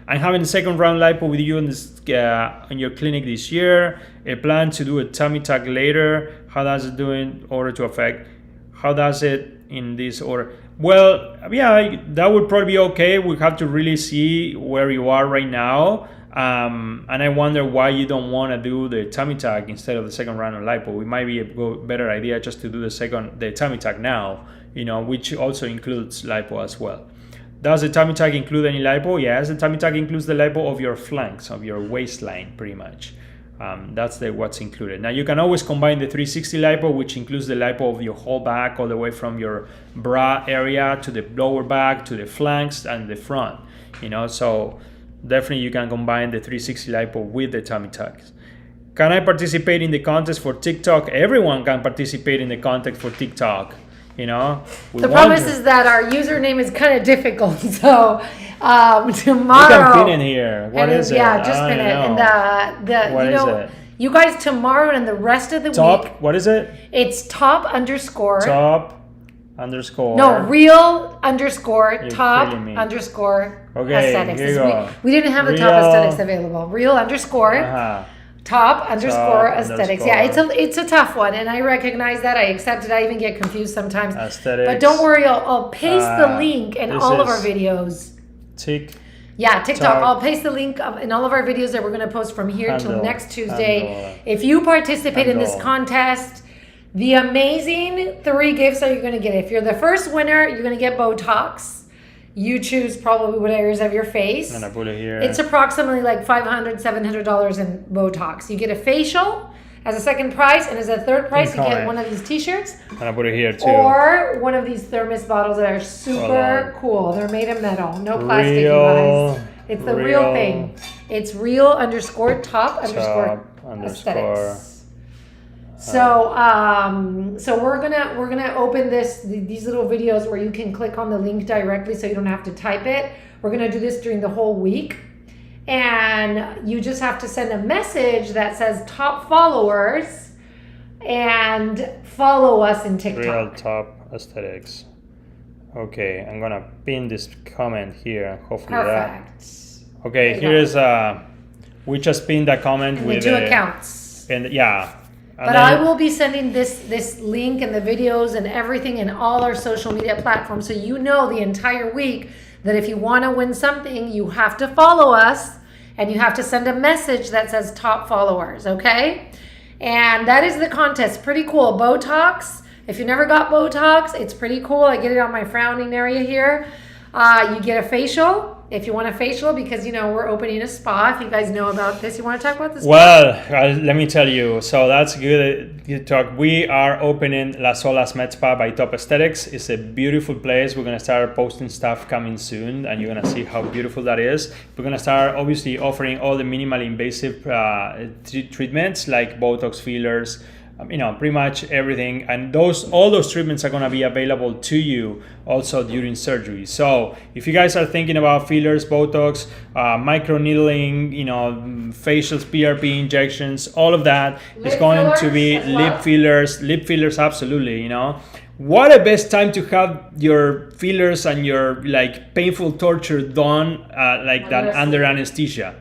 I'm having a second round lipo with you in your clinic this year. A plan to do a tummy tuck later. How does it do in order to affect? How does it in this order? Well, yeah, that would probably be okay. We have to really see where you are right now. And I wonder why you don't want to do the tummy tuck instead of the second round of lipo. It might be a better idea just to do the tummy tuck now, which also includes lipo as well. Does the tummy tuck include any lipo? Yes, the tummy tuck includes the lipo of your flanks, of your waistline, pretty much. That's what's included. Now you can always combine the 360 lipo, which includes the lipo of your whole back, all the way from your bra area to the lower back to the flanks and the front. So definitely you can combine the 360 lipo with the tummy tucks. Can I participate in the contest for TikTok? Everyone can participate in the contest for TikTok. The problem is that our username is kind of difficult. So tomorrow. You can pin in here. What is it? Yeah, just pin it. And what is it? You guys, tomorrow and the rest of the week. What is it? It's top underscore. No, real underscore top underscore aesthetics. Here you go. We didn't have the top aesthetics available. Real underscore. Top underscore aesthetics. Yeah, it's a tough one, and I recognize that. I accept it. I even get confused sometimes. Aesthetics. But don't worry, I'll paste the link in all of our videos. TikTok. I'll paste the link in all of our videos that we're going to post from here till next Tuesday. If you participate in this contest, the amazing 3 gifts that you're going to get. If you're the first winner, you're going to get Botox. You choose probably what areas of your face. I'm gonna put it here. It's approximately like $500, $700 in Botox. You get a facial as a second prize, and as a third prize, you get one of these T-shirts. I'm gonna put it here too. Or one of these thermos bottles that are super cool. They're made of metal, no plastic, you guys. It's the real thing. It's real underscore top underscore aesthetics. So we're gonna open these little videos where you can click on the link directly, so you don't have to type it. We're gonna do this during the whole week, and you just have to send a message that says top followers and follow us in TikTok. Real top aesthetics. Okay, I'm gonna pin this comment here. Hopefully Okay, here is we just pinned that comment with the 2 accounts. And yeah. But I will be sending this link and the videos and everything in all our social media platforms, so the entire week that if you want to win something, you have to follow us and you have to send a message that says top followers, okay? And that is the contest. Pretty cool. Botox. If you never got Botox, it's pretty cool. I get it on my frowning area here. You get a facial. if you want a facial, because we're opening a spa. If you guys know about this, you want to talk about this? Well, let me tell you. So that's good talk. We are opening Las Olas Med Spa by Top Aesthetics. It's a beautiful place. We're gonna start posting stuff coming soon, and you're gonna see how beautiful that is. We're gonna start obviously offering all the minimally invasive treatments like Botox, fillers, pretty much everything, and all those treatments are going to be available to you also during surgery. So if you guys are thinking about fillers, Botox, micro needling, facials, PRP injections, all of that is going to be lip fillers, absolutely. What a best time to have your fillers and your painful torture done under anesthesia.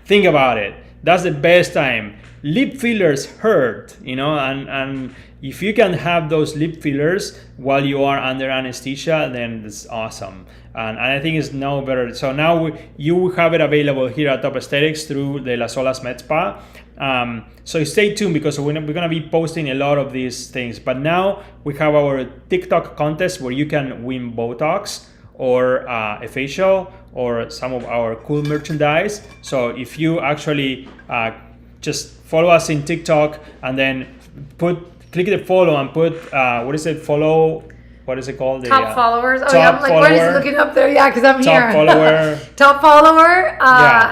Think about it. That's the best time. Lip fillers hurt, and if you can have those lip fillers while you are under anesthesia, then it's awesome. And I think it's no better. So now you will have it available here at Top Aesthetics through the Las Olas Med Spa. So stay tuned, because we're going to be posting a lot of these things. But now we have our TikTok contest where you can win Botox or a facial or some of our cool merchandise. So if you actually just follow us in TikTok and then click the follow and put follow, what is it called? Top followers. Oh yeah, I'm like, why is it looking up there? Yeah, because I'm here. Top follower. Top follower.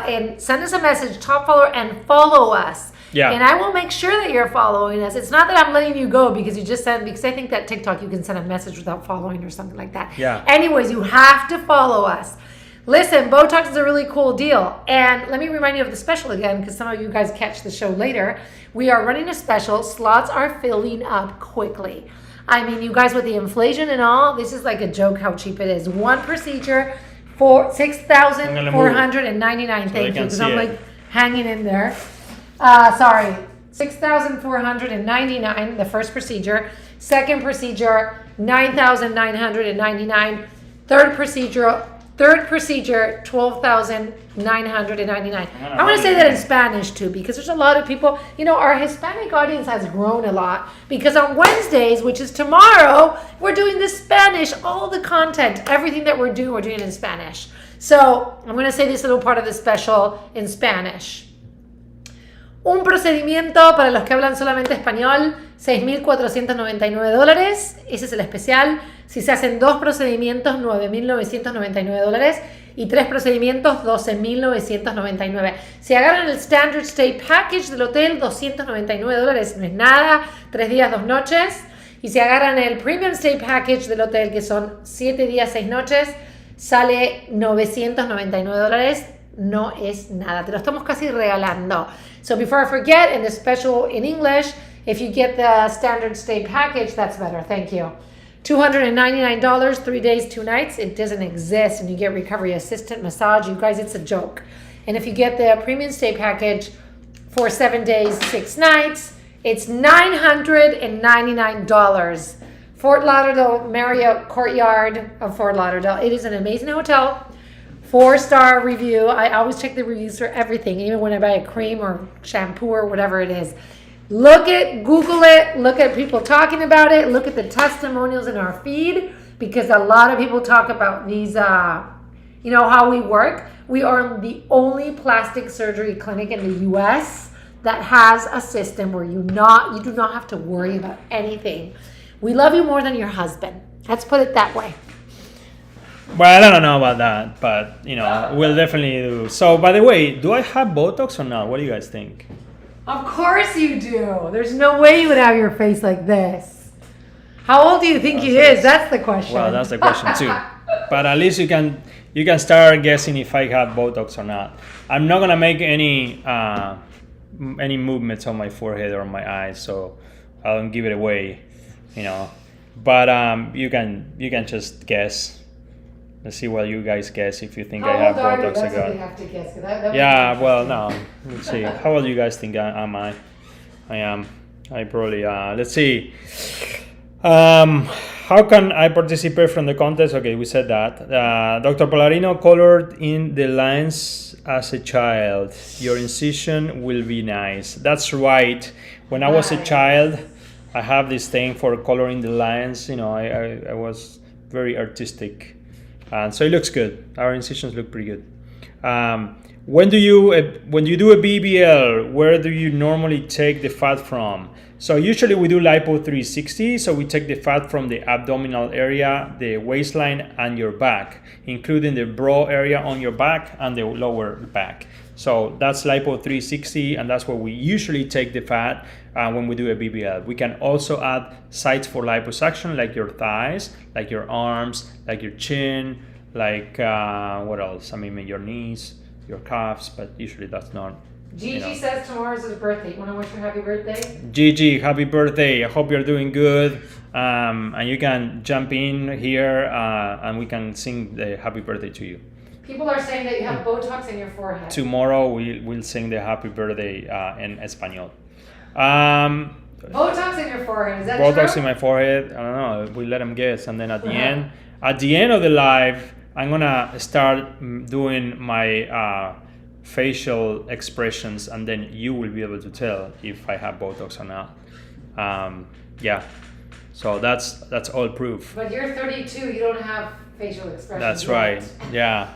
And send us a message, top follower, and follow us. Yeah. And I will make sure that you're following us. It's not that I'm letting you go because you just send, because I think that TikTok you can send a message without following or something like that. Yeah. Anyways, you have to follow us. Listen, Botox is a really cool deal. And let me remind you of the special again, because some of you guys catch the show later. We are running a special. Slots are filling up quickly. I mean, you guys, with the inflation and all, this is like a joke how cheap it is. One procedure for $6,499. Thank you, because I'm like hanging in there. Sorry, $6,499, the first procedure. Second procedure, $9,999. Third procedure, $12,999. I want to say that in Spanish too, because there's a lot of people, our Hispanic audience has grown a lot, because on Wednesdays, which is tomorrow, we're doing the Spanish, all the content, everything that we're doing in Spanish. So I'm going to say this little part of the special in Spanish. Un procedimiento para los que hablan solamente español, $6,499. Ese es el especial. Si se hacen 2 procedimientos, $9,999. Y 3 procedimientos, $12,999. Si agarran el Standard Stay Package del hotel, $299. No es nada. 3 días, 2 noches. Y si agarran el Premium Stay Package del hotel, que son 7 días, 6 noches, sale $999. No es nada. Te lo estamos casi regalando. So before I forget, in the special in English, if you get the Standard Stay Package, that's better. Thank you. $299, 3 days, 2 nights. It doesn't exist. And you get recovery assistant, massage. You guys, it's a joke. And if you get the Premium Stay Package for 7 days, 6 nights, it's $999. Fort Lauderdale Marriott Courtyard of Fort Lauderdale. It is an amazing hotel. 4-star review. I always check the reviews for everything, even when I buy a cream or shampoo or whatever it is. Google it, look at people talking about it, look at the testimonials in our feed, because a lot of people talk about these, how we work. We are the only plastic surgery clinic in the U.S. that has a system where you do not have to worry about anything. We love you more than your husband. Let's put it that way. Well, I don't know about that, but, we'll definitely do. So, by the way, do I have Botox or not? What do you guys think? Of course you do. There's no way you would have your face like this. How old do you think he is? That's the question. Well, that's the question too. But at least you can start guessing if I have Botox or not. I'm not gonna make any movements on my forehead or on my eyes, so I don't give it away, But you can just guess. Let's see what you guys guess if you think I have Botox. That's what they have to guess. Yeah, well, no. Let's see. How old do you guys think I am? I probably, let's see. How can I participate from the contest? Okay, we said that. Dr. Pallarino colored in the lines as a child. Your incision will be nice. That's right. When I was a child, I have this thing for coloring the lines. I was very artistic. So it looks good. Our incisions look pretty good. When you do a BBL, where do you normally take the fat from? So usually we do lipo 360. So we take the fat from the abdominal area, the waistline, and your back, including the bra area on your back and the lower back. So that's lipo 360, and that's where we usually take the fat when we do a BBL. We can also add sites for liposuction, like your thighs, like your arms, like your chin, like what else? I mean, your knees, your calves, but usually that's not. Gigi says tomorrow's his birthday. You want to wish her happy birthday? Gigi, happy birthday. I hope you're doing good. And you can jump in here and we can sing the happy birthday to you. People are saying that you have Botox in your forehead. Tomorrow we'll sing the happy birthday in Espanol. Botox in your forehead, is that Botox true? in my forehead, I don't know. We let them guess. And then at the end of the live, I'm going to start doing my facial expressions, and then you will be able to tell if I have Botox or not. So that's all proof. But you're 32, you don't have facial expressions. That's right. Yeah.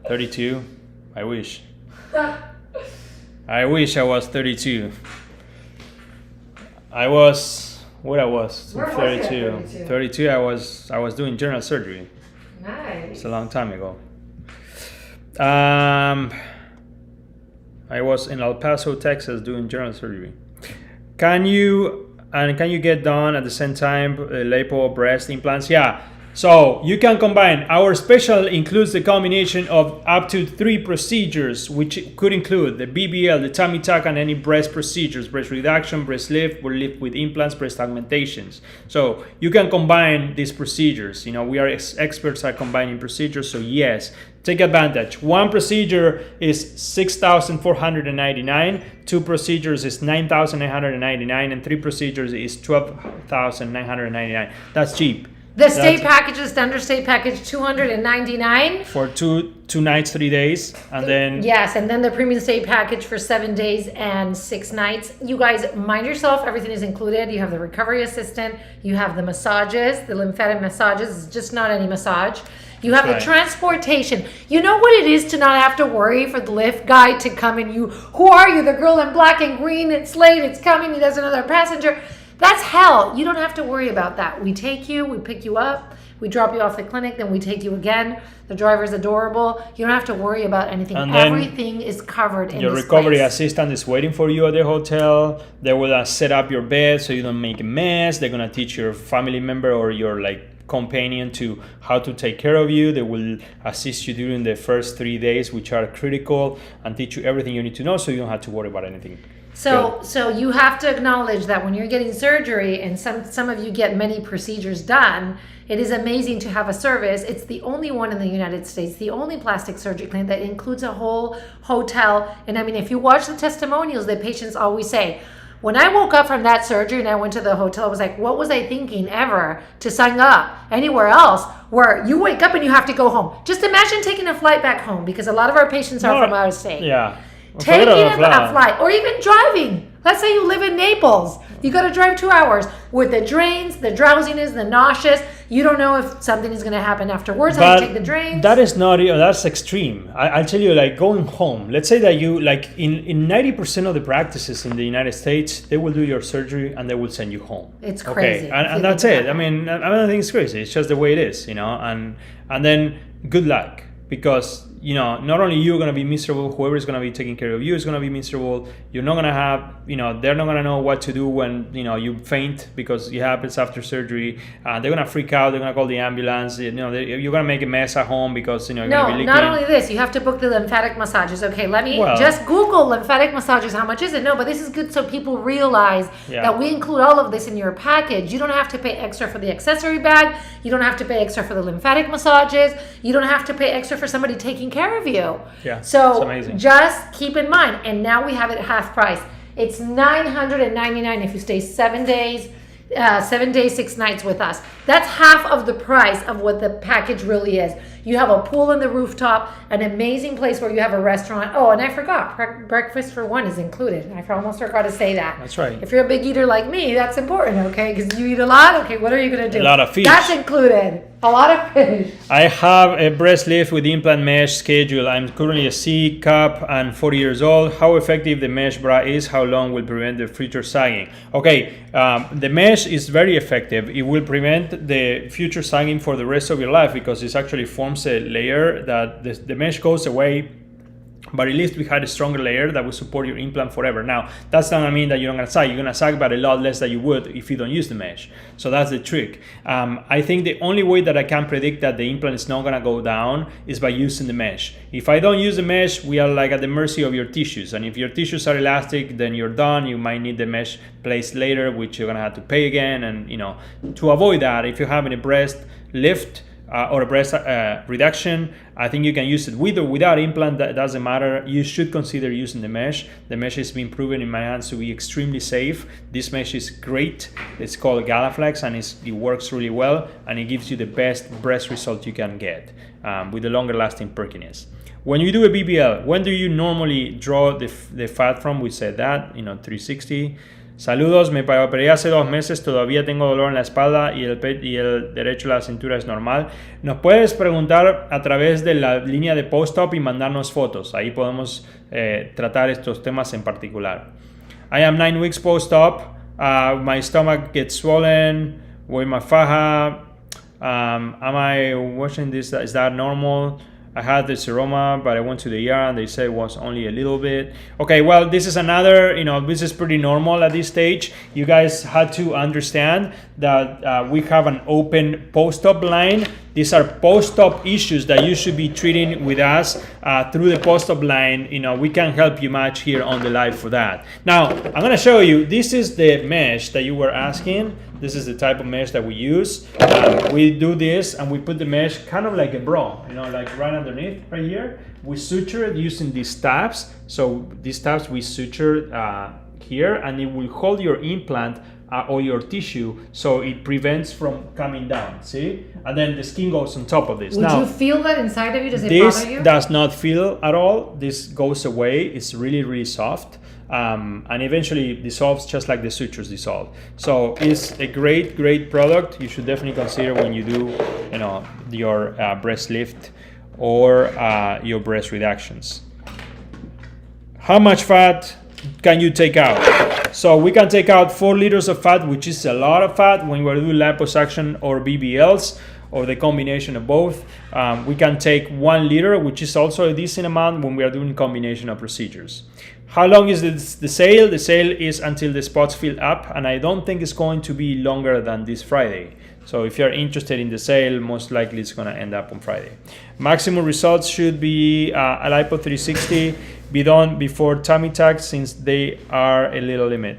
32. I wish. I wish I was 32. I was 32. 32. I was doing general surgery. Nice. It's a long time ago. I was in El Paso, Texas, doing general surgery. Can you get done at the same time lipo breast implants? Yeah. So you can combine. Our special includes the combination of up to 3 procedures, which could include the BBL, the tummy tuck, and any breast procedures: breast reduction, breast lift, or lift with implants, breast augmentations. So you can combine these procedures. We are experts at combining procedures. So yes, take advantage. 1 procedure is $6,499. 2 procedures is $9,999, and 3 procedures is $12,999. That's cheap. The state package, the standard state package, $299 for two nights, 3 days, and then and then the premium state package for 7 days and 6 nights. You guys, mind yourself. Everything is included. You have the recovery assistant. You have the massages, the lymphatic massages. It's just not any massage. You have the transportation. You know what it is to not have to worry for the lift guy to come and who are you? The girl in black and green. It's late. It's coming. There's another passenger. That's hell. You don't have to worry about that. We take you, we pick you up, we drop you off the clinic, then we take you again. The driver's adorable. You don't have to worry about anything. Everything is covered in your this recovery place. assistant is waiting for you at the hotel. They will set up your bed so you don't make a mess. They're going to teach your family member or your companion to how to take care of you. They will assist you during the first 3 days, which are critical, and teach you everything you need to know so you don't have to worry about anything. So you have to acknowledge that when you're getting surgery, and some of you get many procedures done, it is amazing to have a service. It's the only one in the United States, the only plastic surgery clinic that includes a whole hotel. And I mean, if you watch the testimonials, the patients always say, when I woke up from that surgery and I went to the hotel, I was like, what was I thinking ever to sign up anywhere else where you wake up and you have to go home? Just imagine taking a flight back home, because a lot of our patients are from out of state. Yeah. Taking a flight, or even driving. Let's say you live in Naples. You got to drive 2 hours with the drains, the drowsiness, the nauseous. You don't know if something is going to happen afterwards. How you take the drains. That is not, that's extreme. I'll tell you, going home. Let's say that you, in 90% of the practices in the United States, they will do your surgery and they will send you home. It's crazy. Okay, and that's it. I mean, I don't think it's crazy. It's just the way it is, and then good luck, because not only you're going to be miserable, whoever is going to be taking care of you is going to be miserable. You're not going to have, they're not going to know what to do when, you faint, because it happens after surgery. They're going to freak out. They're going to call the ambulance. You're going to make a mess at home because, you're going to be leaking. Not only this, you have to book the lymphatic massages. Okay, let me just Google lymphatic massages. How much is it? No, but this is good so people realize that we include all of this in your package. You don't have to pay extra for the accessory bag. You don't have to pay extra for the lymphatic massages. You don't have to pay extra for somebody taking care of you. Yeah, so it's amazing. Just keep in mind, and now we have it at half price. It's $999 if you stay 7 days, 6 nights with us. That's half of the price of what the package really is. You have a pool in the rooftop, an amazing place where you have a restaurant. Oh, and I forgot, breakfast for one is included. I almost forgot to say that. That's right. If you're a big eater like me, that's important, okay? Because you eat a lot. Okay, what are you going to do? A lot of fish. That's included. A lot of fish. I have a breast lift with implant mesh schedule. I'm currently a C cup and 40 years old. How effective the mesh bra is? How long will prevent the future sagging? Okay, the mesh is very effective. It will prevent the future sagging for the rest of your life because it actually forms a layer that the mesh goes away, but at least we had a stronger layer that will support your implant forever. Now, that's not gonna mean that you're not gonna sag. You're gonna sag, but a lot less than you would if you don't use the mesh. So that's the trick. I think the only way that I can predict that the implant is not gonna go down is by using the mesh. If I don't use the mesh, we are like at the mercy of your tissues. And if your tissues are elastic, then you're done. You might need the mesh placed later, which you're gonna have to pay again. And to avoid that, if you're having a breast lift, or a breast reduction, I think you can use it with or without implant. That doesn't matter. You should consider using the mesh. The mesh has been proven in my hands to be extremely safe. This mesh is great. It's called Galaflex, and it works really well, and it gives you the best breast result you can get with the longer lasting perkiness. When you do a BBL, when do you normally draw the fat from? We said that, 360. Saludos, me operé hace 2 meses, todavía tengo dolor en la espalda y el derecho de la cintura es normal. Nos puedes preguntar a través de la línea de post-op y mandarnos fotos. Ahí podemos tratar estos temas en particular. I am 9 weeks post-op. My stomach gets swollen with my faja. Am I watching this? Is that normal? I had the seroma, but I went to the ER and they said it was only a little bit. Okay, well, this is another, this is pretty normal at this stage. You guys had to understand that we have an open post-op line. These are post-op issues that you should be treating with us through the post-op line. We can help you much here on the live for that. Now, I'm gonna show you, this is the mesh that you were asking. This is the type of mesh that we use. We do this and we put the mesh kind of like a bra, like right underneath, right here. We suture it using these tabs. So these tabs we suture here, and it will hold your implant or your tissue, so it prevents from coming down, see? And then the skin goes on top of this. Would you feel that inside of you? Does it bother you? This does not feel at all. This goes away. It's really, really soft. And eventually dissolves just like the sutures dissolve. So it's a great, great product. You should definitely consider when you do, your breast lift or your breast reductions. How much fat can you take out? So we can take out 4 liters of fat, which is a lot of fat when we're doing liposuction or BBLs, or the combination of both. We can take 1 liter, which is also a decent amount when we are doing combination of procedures. How long is the sale? The sale is until the spots fill up, and I don't think it's going to be longer than this Friday. So if you're interested in the sale, most likely it's going to end up on Friday. Maximum results should be a lipo 360 be done before tummy tuck, since they are a little limit.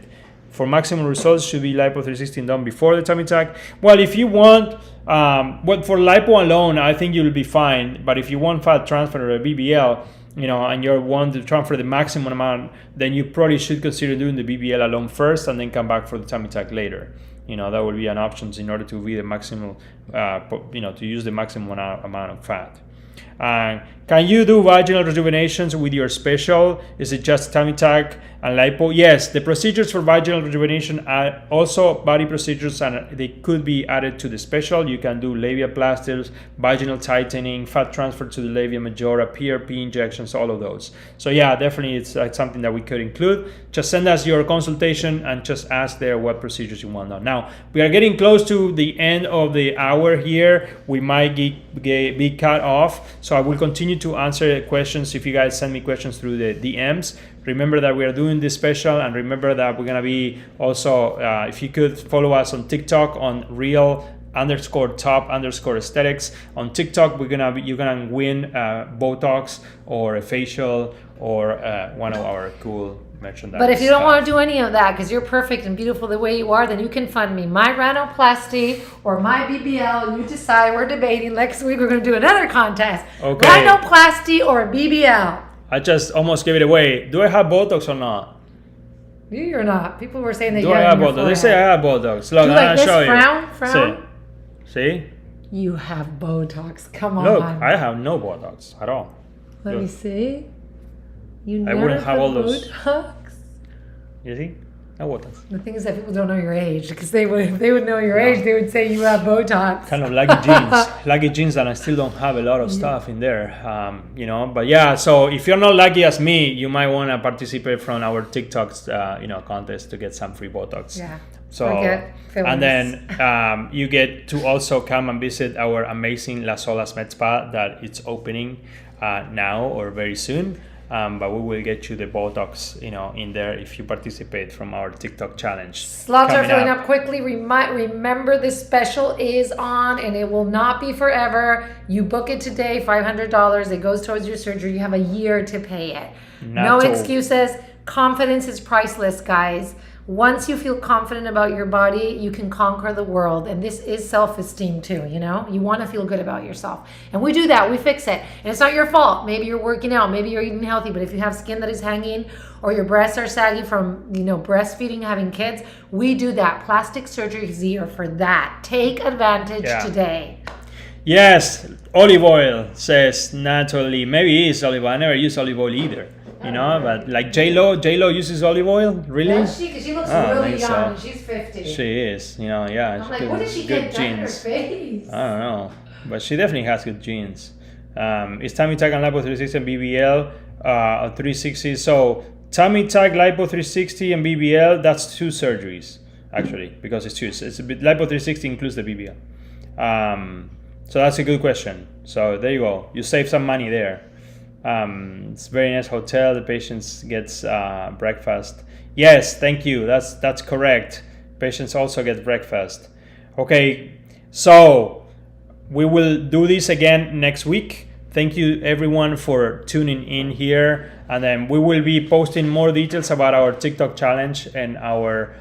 For maximum results, should be lipo 360 done before the tummy tuck. Well, if you want, for lipo alone, I think you'll be fine. But if you want fat transfer or a BBL, and you want to transfer the maximum amount, then you probably should consider doing the BBL alone first and then come back for the tummy tuck later. That will be an option in order to be the maximum, to use the maximum amount of fat. Can you do vaginal rejuvenations with your special? Is it just tummy tuck and lipo? Yes, the procedures for vaginal rejuvenation are also body procedures, and they could be added to the special. You can do labiaplasties, vaginal tightening, fat transfer to the labia majora, PRP injections, all of those. So yeah, definitely it's something that we could include. Just send us your consultation and just ask there what procedures you want done. Now, we are getting close to the end of the hour here. We might be cut off, so I will continue to answer questions if you guys send me questions through the DMs. Remember that we are doing this special, and remember that we're gonna be also, if you could follow us on TikTok on real_top_aesthetics. On TikTok, you're gonna win Botox or a facial or one of our cool merchandise. But if you don't want to do any of that because you're perfect and beautiful the way you are, then you can fund me my rhinoplasty or my BBL. You decide. We're debating. Next week we're going to do another contest. Okay. Rhinoplasty or BBL. I just almost gave it away. Do I have Botox or not? You're not. People were saying that I have Botox? They say I have Botox. Look, do I'm like this? show you. Frown? See? You have Botox. Come on. Look, I have no Botox at all. Let me see. You I never wouldn't have all those. Botox. You see? No Botox. The thing is that people don't know your age, because if they would know your age, they would say you have Botox. Kind of lucky genes. Lucky genes that I still don't have a lot of stuff in there. But yeah, so if you're not lucky as me, you might want to participate from our TikTok's, contest to get some free Botox. Yeah. So, and then you get to also come and visit our amazing Las Olas Med Spa that it's opening now or very soon. But we will get you the Botox, in there if you participate from our TikTok challenge. Slots are filling up quickly. Remember, this special is on, and it will not be forever. You book it today, $500. It goes towards your surgery. You have a year to pay it. No excuses. Confidence is priceless, guys. Once you feel confident about your body, you can conquer the world. And this is self-esteem too, You want to feel good about yourself. And we do that. We fix it. And it's not your fault. Maybe you're working out. Maybe you're eating healthy. But if you have skin that is hanging or your breasts are saggy from, breastfeeding, having kids, we do that. Plastic surgery is here for that. Take advantage today. Yes, olive oil, says Natalie. Maybe it is olive oil. I never use olive oil either. But like J-Lo uses olive oil, really? Does she? Because she looks really young, and she's 50. She is, I'm like, what did she get done in her face? I don't know, but she definitely has good genes. It's tummy tuck and lipo 360 and BBL 360. So tummy tuck, lipo 360 and BBL, that's 2 surgeries, actually, because it's 2. It's a bit, lipo 360 includes the BBL. So that's a good question. So there you go. You save some money there. It's a very nice hotel. The patients gets breakfast. Yes, thank you. That's correct. Patients also get breakfast. Okay, so we will do this again next week. Thank you everyone for tuning in here, and then we will be posting more details about our TikTok challenge and our